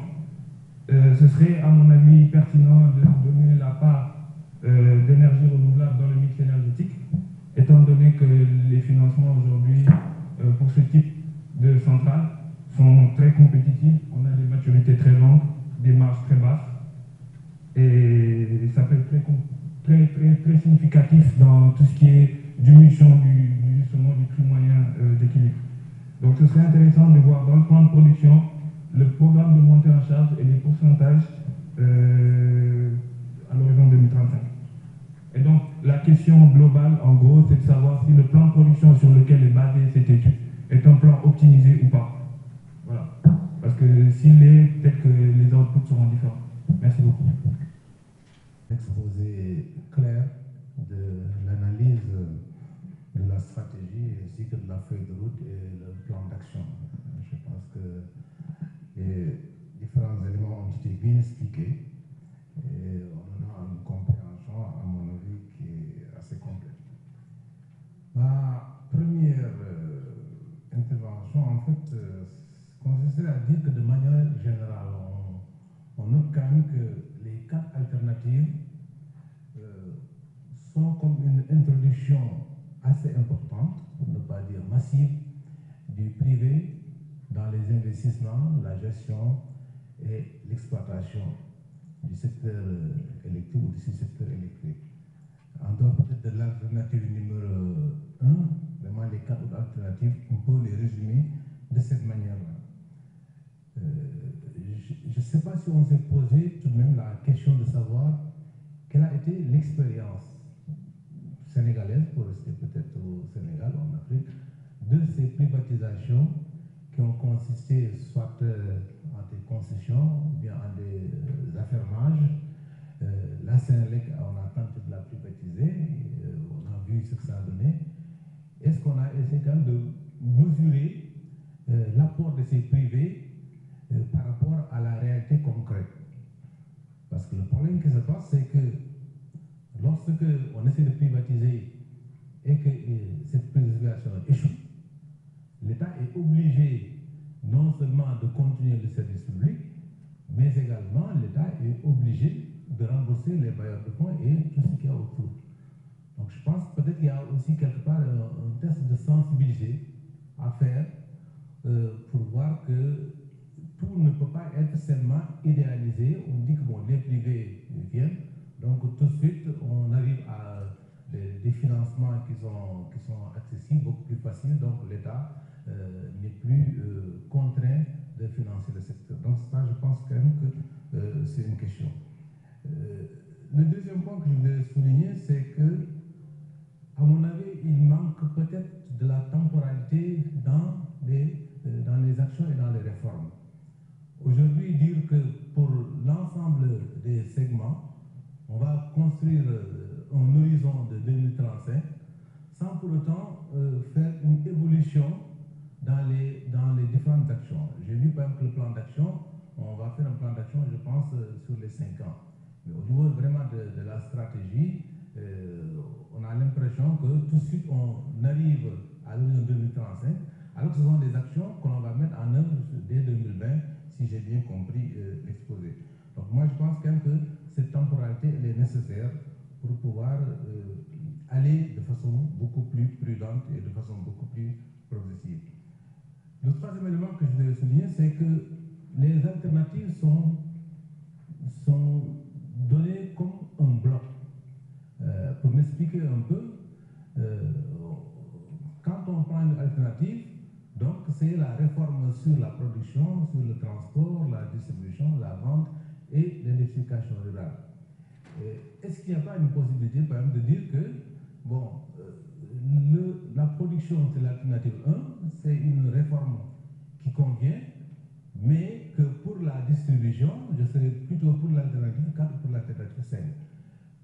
Ce serait, à mon avis, pertinent de donner la part d'énergie renouvelable dans le mix énergétique, étant donné que les financements aujourd'hui pour ce type de centrales sont très compétitifs. On a des maturités très longues, des marges très basses, et ça peut être très significatif dans tout ce qui est diminution justement du prix moyen d'équilibre. Donc ce serait intéressant de voir dans le plan de production le programme de montée en charge et les pourcentages à l'horizon 2035. Et donc la question globale, en gros, c'est de savoir si le plan de production sur lequel est basée cette étude est un plan optimisé ou pas. Voilà. Parce que s'il l'est, peut-être que les outputs seront différents. Merci beaucoup. Exposé clair de l'analyse de la stratégie ainsi que de la feuille de route et le plan d'action. Je pense que les différents éléments ont été bien expliqués et on a une compréhension, à mon avis, qui est assez complète. Ma première intervention, en fait, consisterait à dire que de manière générale, on note quand même que les 4 alternatives sont comme une introduction assez importante, pour ne pas dire massive, du privé dans les investissements, la gestion et l'exploitation du secteur électrique ou du secteur électrique. En dehors peut-être de l'alternative numéro 1, vraiment les 4 autres alternatives, on peut les résumer de cette manière-là. Je ne sais pas si on s'est posé tout de même la question de savoir quelle a été l'expérience sénégalaise, pour rester peut-être au Sénégal, en Afrique, de ces privatisations qui ont consisté soit en des concessions ou bien en des affermages. La Sénélec, on a tenté de la privatiser, on a vu ce que ça a donné. Est-ce qu'on a essayé quand même de mesurer l'apport de ces privés par rapport à la réalité concrète? Parce que le problème qui se passe, c'est que lorsque on essaie de privatiser et que cette privatisation échoue, l'État est obligé non seulement de continuer le service public, mais également l'État est obligé de rembourser les bailleurs de fonds et tout ce qu'il y a autour. Donc je pense peut-être qu'il y a aussi quelque part un test de sensibilité à faire pour voir que tout ne peut pas être seulement idéalisé. On dit que bon, les privés viennent, donc tout de suite on arrive à des financements qui sont accessibles, beaucoup plus faciles, donc l'État n'est plus contraint de financer le secteur. Donc ça, je pense quand même que c'est une question. Le deuxième point que je voulais souligner, c'est que, à mon avis, il manque peut-être de la temporalité dans les actions et dans les réformes. Aujourd'hui, dire que pour l'ensemble des segments, on va construire un horizon de 2035 sans pour autant faire une évolution dans les différentes actions. J'ai vu par exemple le plan d'action, on va faire un plan d'action, je pense, sur les 5 ans. Mais au niveau vraiment de la stratégie, on a l'impression que tout de suite on arrive à l'horizon 2035, alors que ce sont des actions que l'on va mettre en œuvre dès 2020, si j'ai bien compris l'exposé. Donc moi je pense quand même que cette temporalité elle est nécessaire pour pouvoir aller de façon beaucoup plus prudente et de façon beaucoup plus progressive. Le troisième élément que je voulais souligner, c'est que les alternatives sont données comme un bloc. pour m'expliquer un peu, quand on prend une alternative, donc c'est la réforme sur la production, sur le transport, la distribution, la vente et l'électrification rurale. Est-ce qu'il n'y a pas une possibilité, par exemple, de dire que, bon, la production, c'est l'alternative 1, c'est une réforme qui convient, mais que pour la distribution, je serais plutôt pour l'alternative 4 pour l'alternative 5.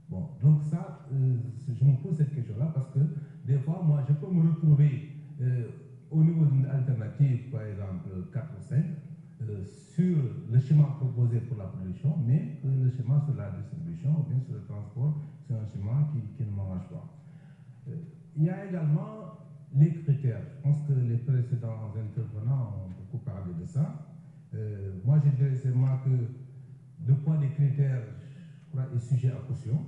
Bon, donc ça, je me pose cette question-là parce que des fois, moi, je peux me retrouver au niveau d'une alternative, par exemple 4 ou 5, sur le schéma proposé pour la production, mais le schéma sur la distribution ou bien sur le transport, c'est un schéma qui ne m'arrange pas. Il y a également les critères. Je pense que les précédents intervenants ont beaucoup parlé de ça. Moi, je dirais seulement que le poids des critères, je crois, est sujet à caution.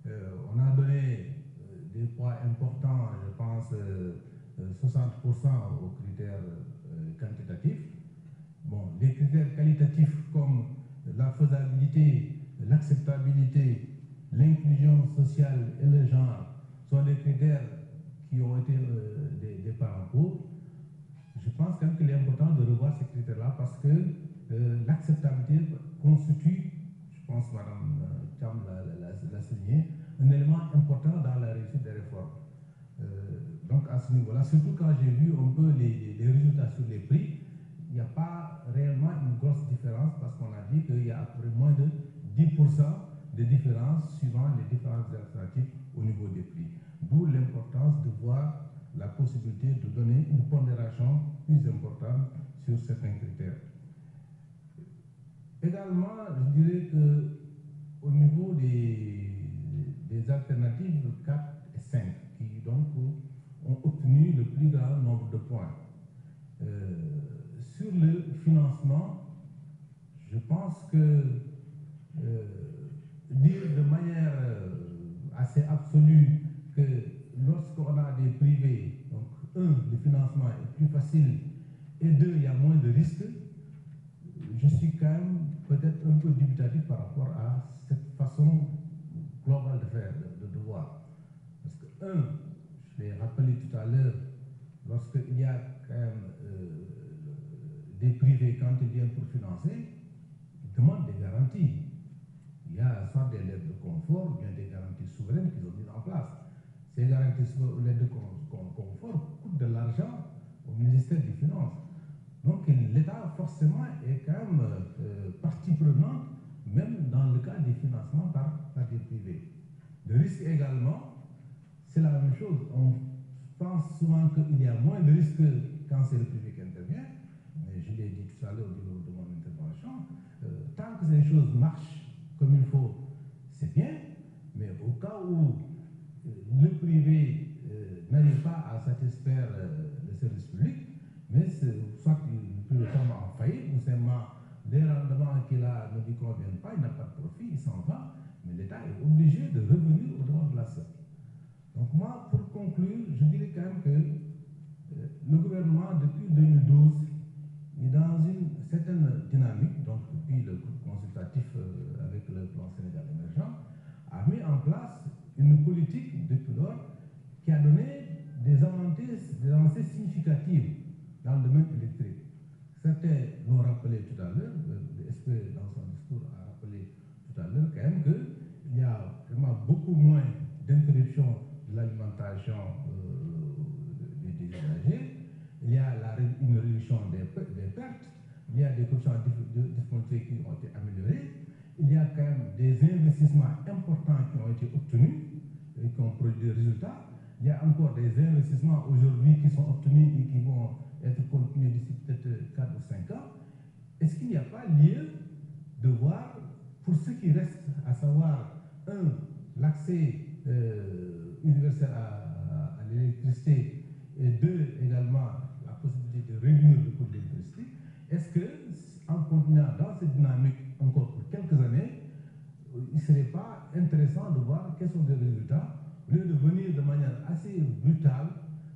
On a donné des poids importants, je pense 60% aux critères quantitatifs. Bon, les critères qualitatifs comme la faisabilité, l'acceptabilité, l'inclusion sociale et le genre sont des critères qui ont été des parents pauvres. Je pense quand même qu'il est important de revoir ces critères-là parce que l'acceptabilité constitue, je pense Mme Thiam l'a souligné, un élément important dans la réussite des réformes. Donc à ce niveau-là, surtout quand j'ai vu un peu les résultats sur les prix, il n'y a pas réellement une grosse différence parce qu'on a dit qu'il y a à peu près moins de 10% de différence suivant les différentes alternatives au niveau des prix. D'où l'importance de voir la possibilité de donner une pondération plus importante sur certains critères. Également, je dirais qu'au niveau des alternatives 4 et 5, qui donc ont obtenu le plus grand nombre de points, sur le financement, je pense que dire de manière assez absolue que lorsqu'on a des privés, donc le financement est plus facile et il y a moins de risques, je suis quand même peut-être un peu dubitatif par rapport à cette façon globale de faire, de voir. Parce que je l'ai rappelé tout à l'heure, lorsqu'il y a quand même des privés, quand ils viennent pour financer, ils demandent des garanties. Il y a soit des lettres de confort, ou bien des garanties souveraines qu'ils ont mises en place. Ces garanties lettres de confort coûtent de l'argent au ministère des Finances. Donc l'État, forcément, est quand même partie prenante, même dans le cas des financements par des privés. Le risque également, c'est la même chose. On pense souvent qu'il y a moins de risques quand c'est le privé qui intervient, mais je l'ai dit tout à l'heure au niveau de mon intervention, tant que ces choses marchent comme il faut, c'est bien, mais au cas où le privé n'arrive pas à satisfaire le service public, mais soit le privé tombe en faillite, ou simplement les rendements qu'il a ne lui conviennent pas, il n'a pas de profit, il s'en va, mais l'État est obligé de revenir au devant de la scène. Donc moi, pour conclure, je dirais quand même que le gouvernement, depuis 2012, est dans une certaine dynamique, donc depuis le groupe consultatif avec le plan Sénégal émergent, a mis en place une politique depuis lors qui a donné des avancées significatives dans le domaine électrique. Certains l'ont rappelé tout à l'heure, le SP dans son discours a rappelé tout à l'heure quand même qu'il y a vraiment beaucoup moins d'interruption de l'alimentation des usagers, il y a une réduction des pertes, il y a des coefficients de disponibilité qui ont été améliorés, il y a quand même des investissements importants qui ont été obtenus et qui ont produit des résultats. Il y a encore des investissements aujourd'hui qui sont obtenus et qui vont être continués d'ici peut-être 4 ou 5 ans. Est-ce qu'il n'y a pas lieu de voir, pour ce qui reste, à savoir, l'accès universel à l'électricité, et également, la possibilité de réduire le coût de l'électricité, est-ce que, en continuant dans cette dynamique encore pour quelques années, il ne serait pas intéressant de voir quels sont les résultats, au lieu de venir de manière assez brutale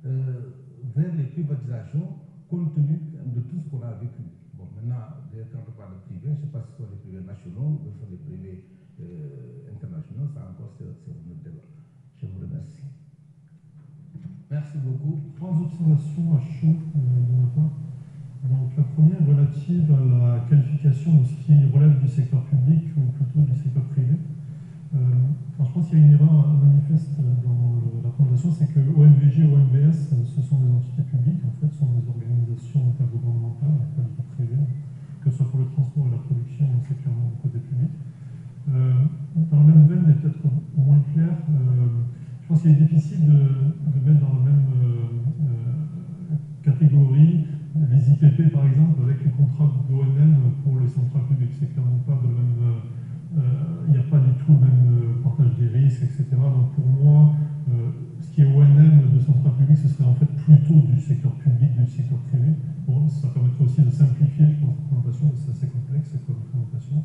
vers les privatisations, compte tenu de tout ce qu'on a vécu. Bon, maintenant, quand on parle de privé, je ne sais pas si ce sont les privés nationaux ou ce sont les privés internationaux, ça encore c'est un autre débat. Je vous remercie. Merci beaucoup. 3 observations à chaud de ma part. Donc, la première relative à la qualification de ce qui relève du secteur public ou plutôt du secteur privé. Je pense qu'il y a une erreur manifeste dans la présentation, c'est que ONVG et ONVS, ce sont des entités publiques, en fait, ce sont des organisations intergouvernementales, pas du tout privées, que ce soit pour le transport et la production, c'est clairement du côté public. Dans la même veine, mais peut-être moins clair, je pense qu'il est difficile de mettre dans la même catégorie les IPP par exemple avec les contrats d'ONM pour les centrales publiques. C'est clairement pas de même. Il n'y a pas du tout le même partage des risques, etc. Donc pour moi, ce qui est ONM de centrales publiques, ce serait en fait plutôt du secteur public, du secteur privé. Bon, ça permettrait aussi de simplifier, je pense, la présentation, c'est assez complexe comme présentation.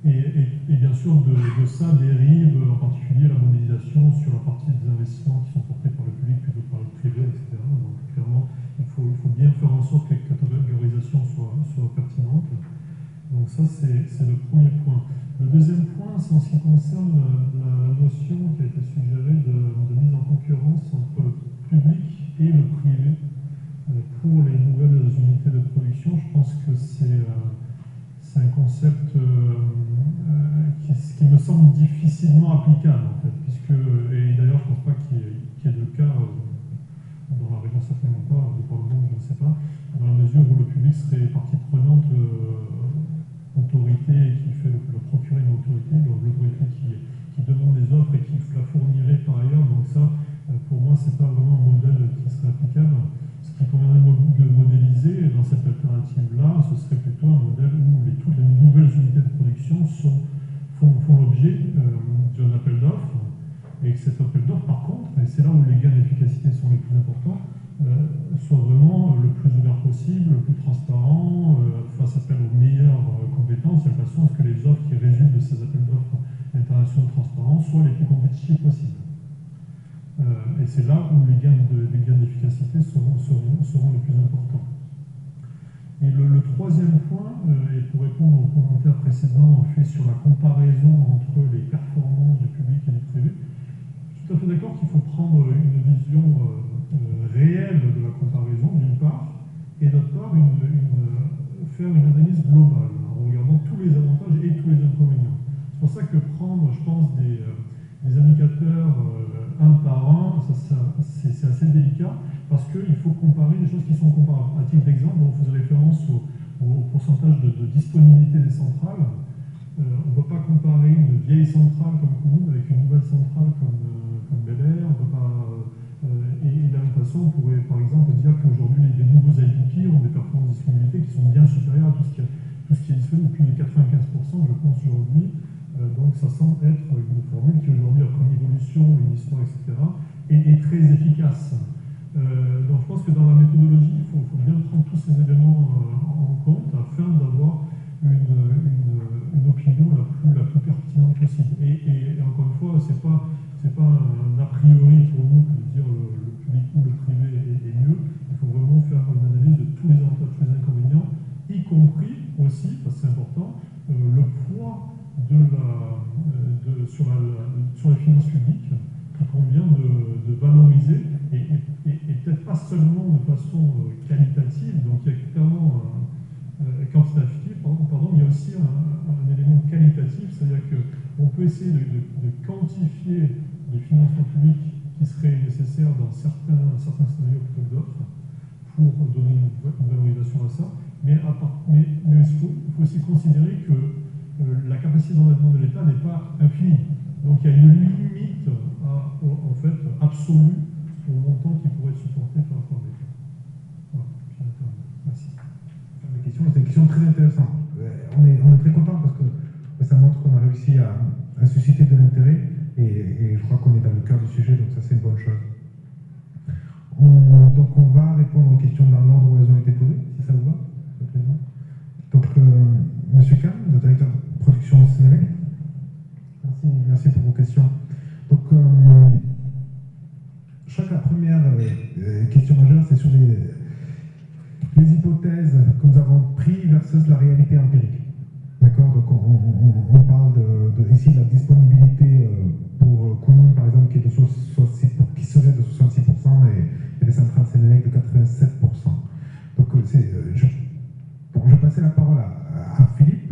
Et bien sûr, de ça dérive en particulier la modélisation sur la partie des investissements qui sont portés par le public plutôt que par le privé, etc. Donc clairement, il faut bien faire en sorte que les catégorisations soient pertinentes. Donc ça, c'est le premier point. Le deuxième point, c'est en ce qui concerne la notion qui a été suggérée de mise en concurrence entre le public et le privé pour les nouvelles unités de production. Je pense que c'est un concept qui me semble difficilement applicable, en fait, et d'ailleurs, je ne pense pas qu'il y ait de cas dans la région, certainement pas, dans le monde, je ne sais pas, dans la mesure où le public serait partie prenante, autorité qui fait le procurer une autorité, donc l'autorité qui demande des offres et qui la fournirait par ailleurs. Donc ça, pour moi, c'est pas vraiment un modèle qui serait applicable. Ce qui conviendrait de modéliser dans cette alternative-là, ce serait plutôt un modèle où toutes les nouvelles unités de production font l'objet d'un appel d'offres, et que cet appel d'offres, par contre, et c'est là où les gains d'efficacité sont les plus importants, soit vraiment le plus ouvert possible, le plus transparent, fasse appel aux meilleures compétences, de façon à ce que les offres qui résultent de ces appels d'offres internationaux transparents soient les plus compétitives possibles. Et c'est là où les gains d'efficacité seront les plus importants. Et le troisième point, et pour répondre aux commentaires précédents faits sur la comparaison entre les performances du public et du privé, je suis tout à fait d'accord qu'il faut prendre une vision réelle de la comparaison, d'une part, et d'autre part, faire une analyse globale, en regardant tous les avantages et tous les inconvénients. C'est pour ça que prendre, je pense, des indicateurs un par un, c'est assez délicat, parce qu'il faut comparer des choses qui sont comparables. À titre d'exemple, on faisait référence au pourcentage de disponibilité des centrales. On ne peut pas comparer une vieille centrale comme Koumoun avec une nouvelle centrale comme Bel Air. On peut pas, et de la même façon, on pourrait par exemple dire qu'aujourd'hui les nouveaux IPP ont des performances de disponibilité qui sont bien supérieures à tout ce qui est disponible, plus de 95%, je pense, aujourd'hui. Donc ça semble être une formule qui aujourd'hui, après une évolution, une histoire, etc., est très efficace. Donc je pense que dans la méthodologie, il faut bien prendre tous ces éléments en compte afin d'avoir une opinion la plus pertinente possible. Et encore une fois, c'est pas un a priori pour nous de dire le public ou le privé est mieux. Il faut vraiment faire une analyse de tous les avantages, tous les inconvénients, y compris aussi, parce que c'est important, le poids sur les finances publiques qu'il convient de valoriser, et peut-être pas seulement de façon qualitative, donc il y a clairement quantitatif, pardon, il y a aussi un élément qualitatif, c'est-à-dire qu'on peut essayer de quantifier les financements publics qui seraient nécessaires dans certains scénarios plutôt que d'autres pour donner une valorisation à ça, mais il faut aussi considérer que la capacité d'endettement de l'État n'est pas infinie. Donc il y a une limite en fait absolue au montant qui pourrait être supporté par rapport à l'État. Voilà, merci. C'est une question très intéressante. On est très content parce que ça montre qu'on a réussi à susciter de l'intérêt et je crois qu'on est dans le cœur du sujet, donc ça c'est une bonne chose. Donc on va répondre aux questions dans l'ordre où elles ont été posées, si ça vous va, Monsieur le Président. Donc Monsieur Kahn, le directeur de production de Sénélec. Merci pour vos questions. Donc je crois que la première question majeure, c'est sur les hypothèses que nous avons prises versus la réalité empirique. D'accord? Donc on parle ici de la disponibilité pour Koumoun, par exemple, qui est de Sénélec de 87%. Donc je vais passer la parole à Philippe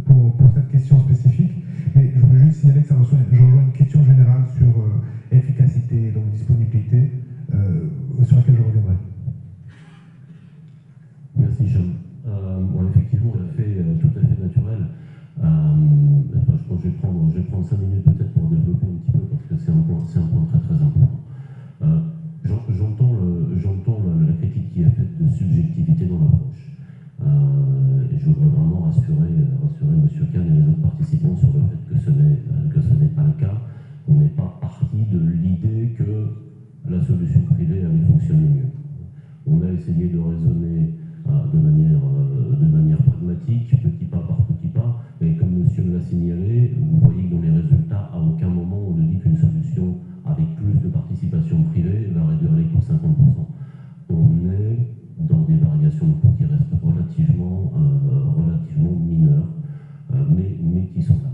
pour cette question spécifique, mais je voulais juste signaler que je rejoins une question générale sur efficacité et donc disponibilité, sur laquelle je reviendrai. Merci Jean. Bon, effectivement, tout à fait naturel. Enfin, je pense que je vais prendre 5 minutes peut-être pour développer un petit peu, parce que c'est un point très très important. J'entends la critique qui est faite de subjectivité dans l'approche. Et je voudrais vraiment rassurer M. Kahn et les autres participants sur le fait que ce n'est pas le cas. On n'est pas parti de l'idée que la solution privée allait fonctionner mieux. On a essayé de raisonner de manière pragmatique, petit pas par petit pas, et comme monsieur l'a signalé, vous voyez que dans les résultats, à aucun moment on ne dit qu'une solution avec plus de participation privée va réduire les coûts 50%. On est dans des variations de coûts qui restent relativement mineures, mais qui sont là.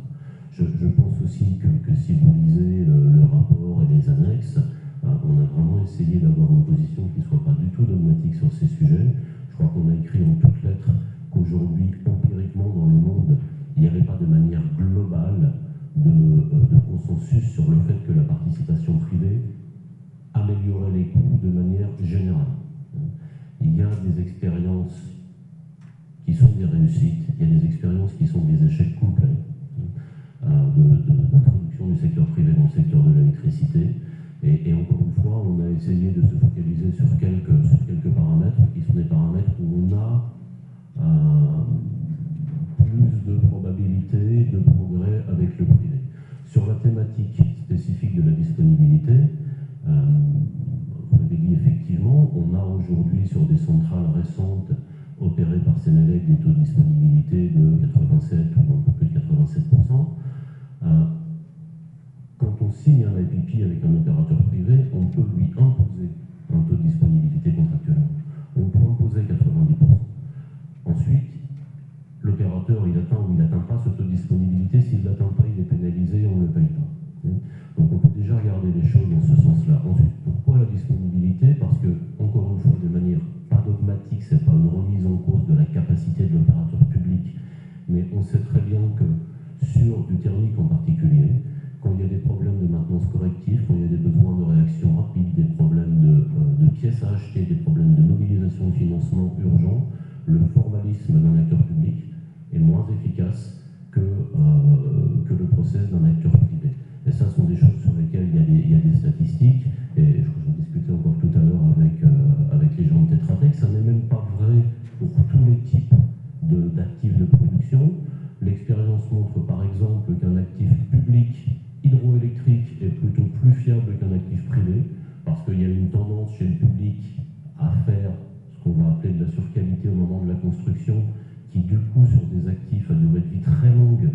Je pense aussi que si vous lisez le rapport et les annexes, on a vraiment essayé d'avoir une position qui ne soit pas du tout dogmatique sur ces sujets. Je crois qu'on a écrit en toutes lettres qu'aujourd'hui, empiriquement dans le monde, il n'y avait pas de manière globale de consensus sur le fait que la participation privée améliorait les coûts de manière générale. Il y a des expériences qui sont des réussites, il y a des expériences qui sont des échecs complets d'introduction du secteur privé dans le secteur de l'électricité. Et encore une fois, on a essayé de se focaliser sur quelques paramètres qui sont des paramètres où on a plus de probabilité de progrès avec le privé. Sur la thématique spécifique de la disponibilité, vous l'avez dit effectivement, on a aujourd'hui sur des centrales récentes opérées par Sénélec des taux de disponibilité de 87 ou un peu plus de 87%. Quand on signe un IPP avec un opérateur privé, on peut lui imposer un taux de disponibilité contractuellement. On peut imposer 90%. Ensuite, l'opérateur, il atteint ou il n'atteint pas ce taux de disponibilité. S'il ne l'atteint pas, il est pénalisé et on ne le paye pas. Donc on peut déjà regarder les choses dans ce sens-là. Ensuite, pourquoi la disponibilité? Parce que, encore une fois, de manière pas dogmatique, ce n'est pas une remise en cause de la capacité de l'opérateur public, mais on sait très bien que sur du thermique en particulier, quand il y a des problèmes de maintenance corrective, quand il y a des besoins de réaction rapide, des problèmes de pièces à acheter, des problèmes de mobilisation de financement urgent, le formalisme d'un acteur public est moins efficace que le process d'un acteur privé. Et ça, ce sont des choses sur lesquelles il y a des statistiques, et j'en discutais encore tout à l'heure avec les gens de Tetra Tech. Ça n'est même pas vrai pour tous les types d'actifs de production. L'expérience montre par exemple qu'un actif public hydroélectrique est plutôt plus fiable qu'un actif privé, parce qu'il y a une tendance chez le public à faire ce qu'on va appeler de la surqualité au moment de la construction, qui du coup sur des actifs à durée de vie très longue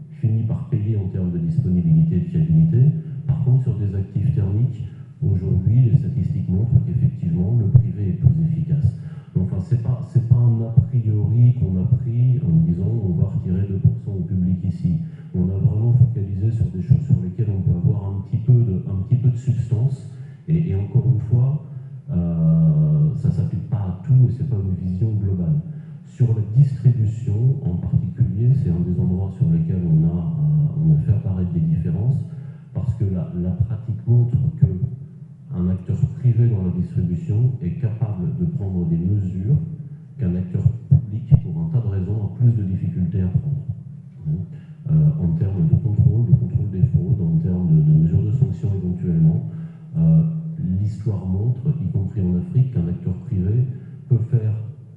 finit par payer en termes de disponibilité et de fiabilité. Par contre, sur des actifs thermiques, aujourd'hui, les statistiques montrent qu'effectivement, le privé est plus efficace. Donc, enfin, c'est pas un a priori qu'on a pris en disant on va retirer 2% au public ici. On a vraiment focalisé sur des choses sur lesquelles on peut avoir un petit peu de substance. Et encore une fois, ça ne s'applique pas à tout et ce n'est pas une vision globale. Sur la distribution en particulier, c'est un des endroits sur lesquels on a fait apparaître des différences, parce que la pratique montre qu'un acteur privé dans la distribution est capable de prendre des mesures qu'un acteur public, pour un tas de raisons, a plus de difficultés à prendre. En termes de contrôle des fraudes, en termes de mesures de sanctions éventuellement. L'histoire montre, y compris en Afrique, qu'un acteur privé peut faire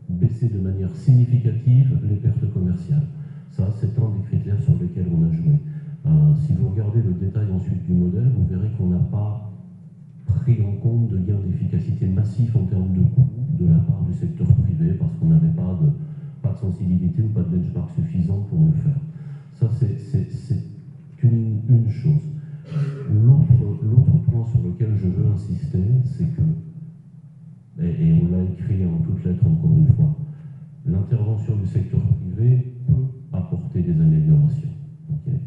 baisser de manière significative les pertes commerciales. Ça, c'est un des critères sur lesquels on a joué. Si vous regardez le détail ensuite du modèle, vous verrez qu'on n'a pas pris en compte de gains d'efficacité massifs en termes de coûts de la part du secteur privé, parce qu'on n'avait pas de sensibilité ou pas de benchmark suffisant pour le faire. Ça, c'est une chose. L'autre point sur lequel je veux insister, c'est que, et on l'a écrit en toutes lettres encore une fois, l'intervention du secteur privé peut apporter des améliorations. Okay.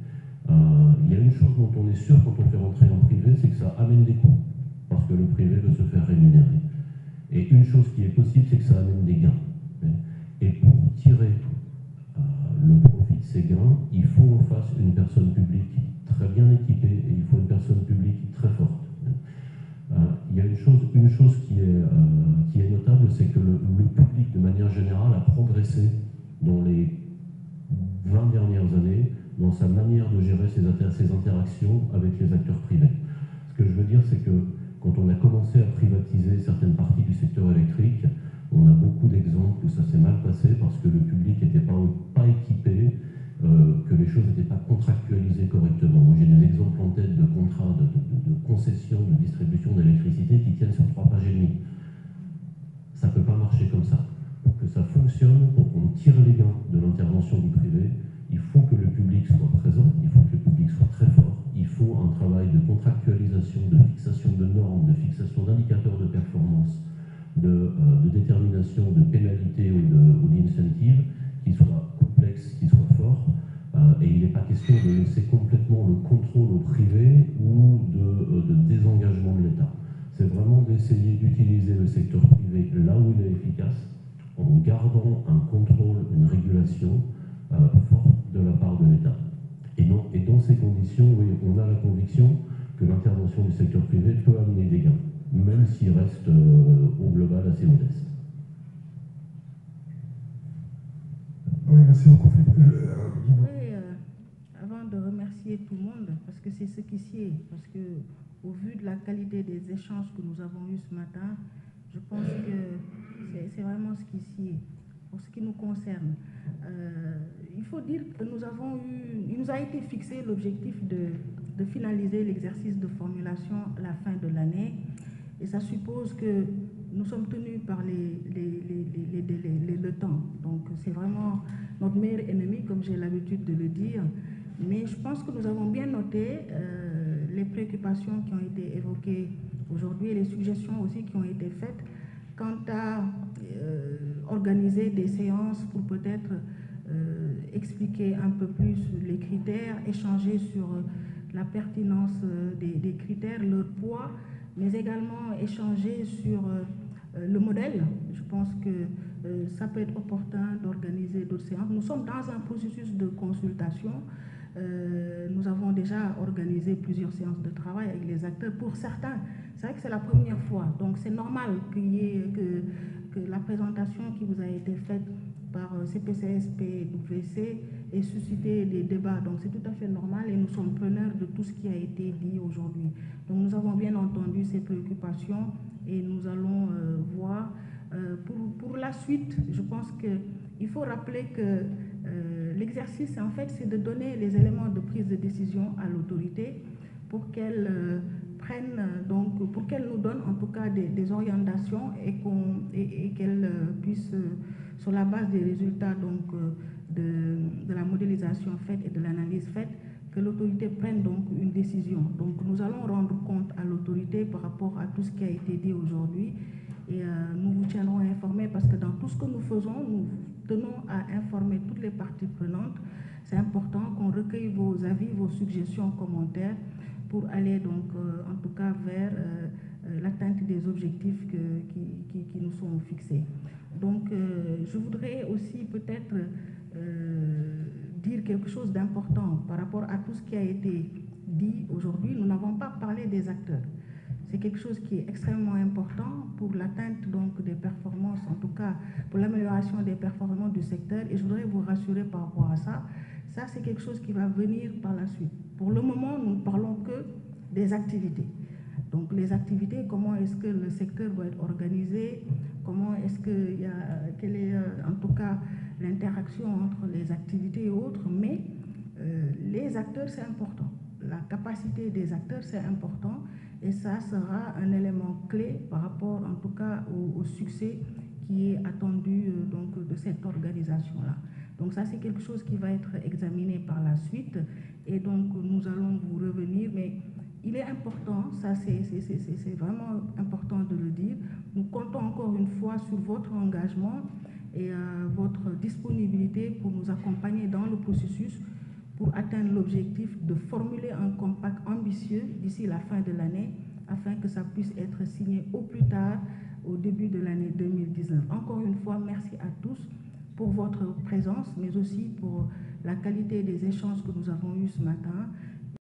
Il y a une chose dont on est sûr quand on fait rentrer en privé, c'est que ça amène des coûts, parce que le privé veut se faire rémunérer. Et une chose qui est possible, c'est que ça amène des gains. Et pour tirer le profit de ces gains, il faut en face une personne publique très bien équipée et il faut une personne publique très forte. Il y a une chose qui est notable, c'est que le public, de manière générale, a progressé dans les 20 dernières années dans sa manière de gérer ses interactions avec les acteurs privés. Ce que je veux dire, c'est que quand on a commencé à privatiser certaines parties du secteur électrique, on a beaucoup d'exemples où ça s'est mal passé parce que le public n'était pas équipé, que les choses n'étaient pas contractualisées correctement. Moi, j'ai des exemples en tête de contrats de concession, de distribution d'électricité qui tiennent sur 3 pages et demie. Ça ne peut pas marcher comme ça. Pour que ça fonctionne, pour qu'on tire les gains de l'intervention du privé, il faut que le public soit présent, il faut que le public soit très fort, il faut un travail de contractualisation, de fixation de normes, de fixation d'indicateurs de performance, de détermination de pénalités ou d'incentives qui soit complexe, qui soit fort. Et il n'est pas question de laisser complètement le contrôle au privé ou de désengagement de l'État. C'est vraiment d'essayer d'utiliser le secteur privé là où il est efficace, en gardant un contrôle, une régulation forte de la part de l'État. Et dans ces conditions, oui, on a la conviction que l'intervention du secteur privé peut amener des gains, même s'il reste au global assez modeste. Oui, merci beaucoup. Avant de remercier tout le monde, parce que c'est ce qui sied, parce que au vu de la qualité des échanges que nous avons eus ce matin, je pense que c'est vraiment ce qui sied. Pour ce qui nous concerne, il faut dire que il nous a été fixé l'objectif de finaliser l'exercice de formulation à la fin de l'année, et ça suppose que nous sommes tenus par les délais, le temps. Donc c'est vraiment notre meilleur ennemi, comme j'ai l'habitude de le dire. Mais je pense que nous avons bien noté les préoccupations qui ont été évoquées aujourd'hui et les suggestions aussi qui ont été faites quant à organiser des séances pour peut-être expliquer un peu plus les critères, échanger sur la pertinence des critères, leur poids, mais également échanger sur le modèle. Je pense que ça peut être opportun d'organiser d'autres séances. Nous sommes dans un processus de consultation. Nous avons déjà organisé plusieurs séances de travail avec les acteurs. Pour certains, c'est vrai que c'est la première fois, donc c'est normal que la présentation qui vous a été faite par CPCS, PWC ait suscité des débats. Donc c'est tout à fait normal et nous sommes preneurs de tout ce qui a été dit aujourd'hui. Donc nous avons bien entendu ces préoccupations et nous allons voir. Pour la suite, je pense qu'il faut rappeler que l'exercice, en fait, c'est de donner les éléments de prise de décision à l'autorité pour qu'elle pour qu'elle nous donne en tout cas des orientations et qu'elle puisse, sur la base des résultats donc, de la modélisation faite et de l'analyse faite, que l'autorité prenne donc une décision. Donc nous allons rendre compte à l'autorité par rapport à tout ce qui a été dit aujourd'hui et nous vous tiendrons informés parce que dans tout ce que nous faisons, nous tenons à informer toutes les parties prenantes. C'est important qu'on recueille vos avis, vos suggestions, commentaires pour aller donc en tout cas vers l'atteinte des objectifs qui nous sont fixés. Donc je voudrais aussi peut-être dire quelque chose d'important par rapport à tout ce qui a été dit aujourd'hui. Nous n'avons pas parlé des acteurs. C'est quelque chose qui est extrêmement important pour l'atteinte donc des performances, en tout cas pour l'amélioration des performances du secteur. Et je voudrais vous rassurer par rapport à ça. Ça, c'est quelque chose qui va venir par la suite. Pour le moment, nous ne parlons que des activités. Donc les activités, comment est-ce que le secteur doit être organisé, comment est-ce qu'il y a, quelle est en tout cas l'interaction entre les activités et autres, mais les acteurs, c'est important. La capacité des acteurs, c'est important et ça sera un élément clé par rapport en tout cas au succès qui est attendu donc, de cette organisation-là. Donc ça, c'est quelque chose qui va être examiné par la suite et donc nous allons vous revenir, mais il est important, ça c'est vraiment important de le dire, nous comptons encore une fois sur votre engagement et votre disponibilité pour nous accompagner dans le processus pour atteindre l'objectif de formuler un compact ambitieux d'ici la fin de l'année afin que ça puisse être signé au plus tard au début de l'année 2019. Encore une fois, merci à tous pour votre présence, mais aussi pour la qualité des échanges que nous avons eus ce matin.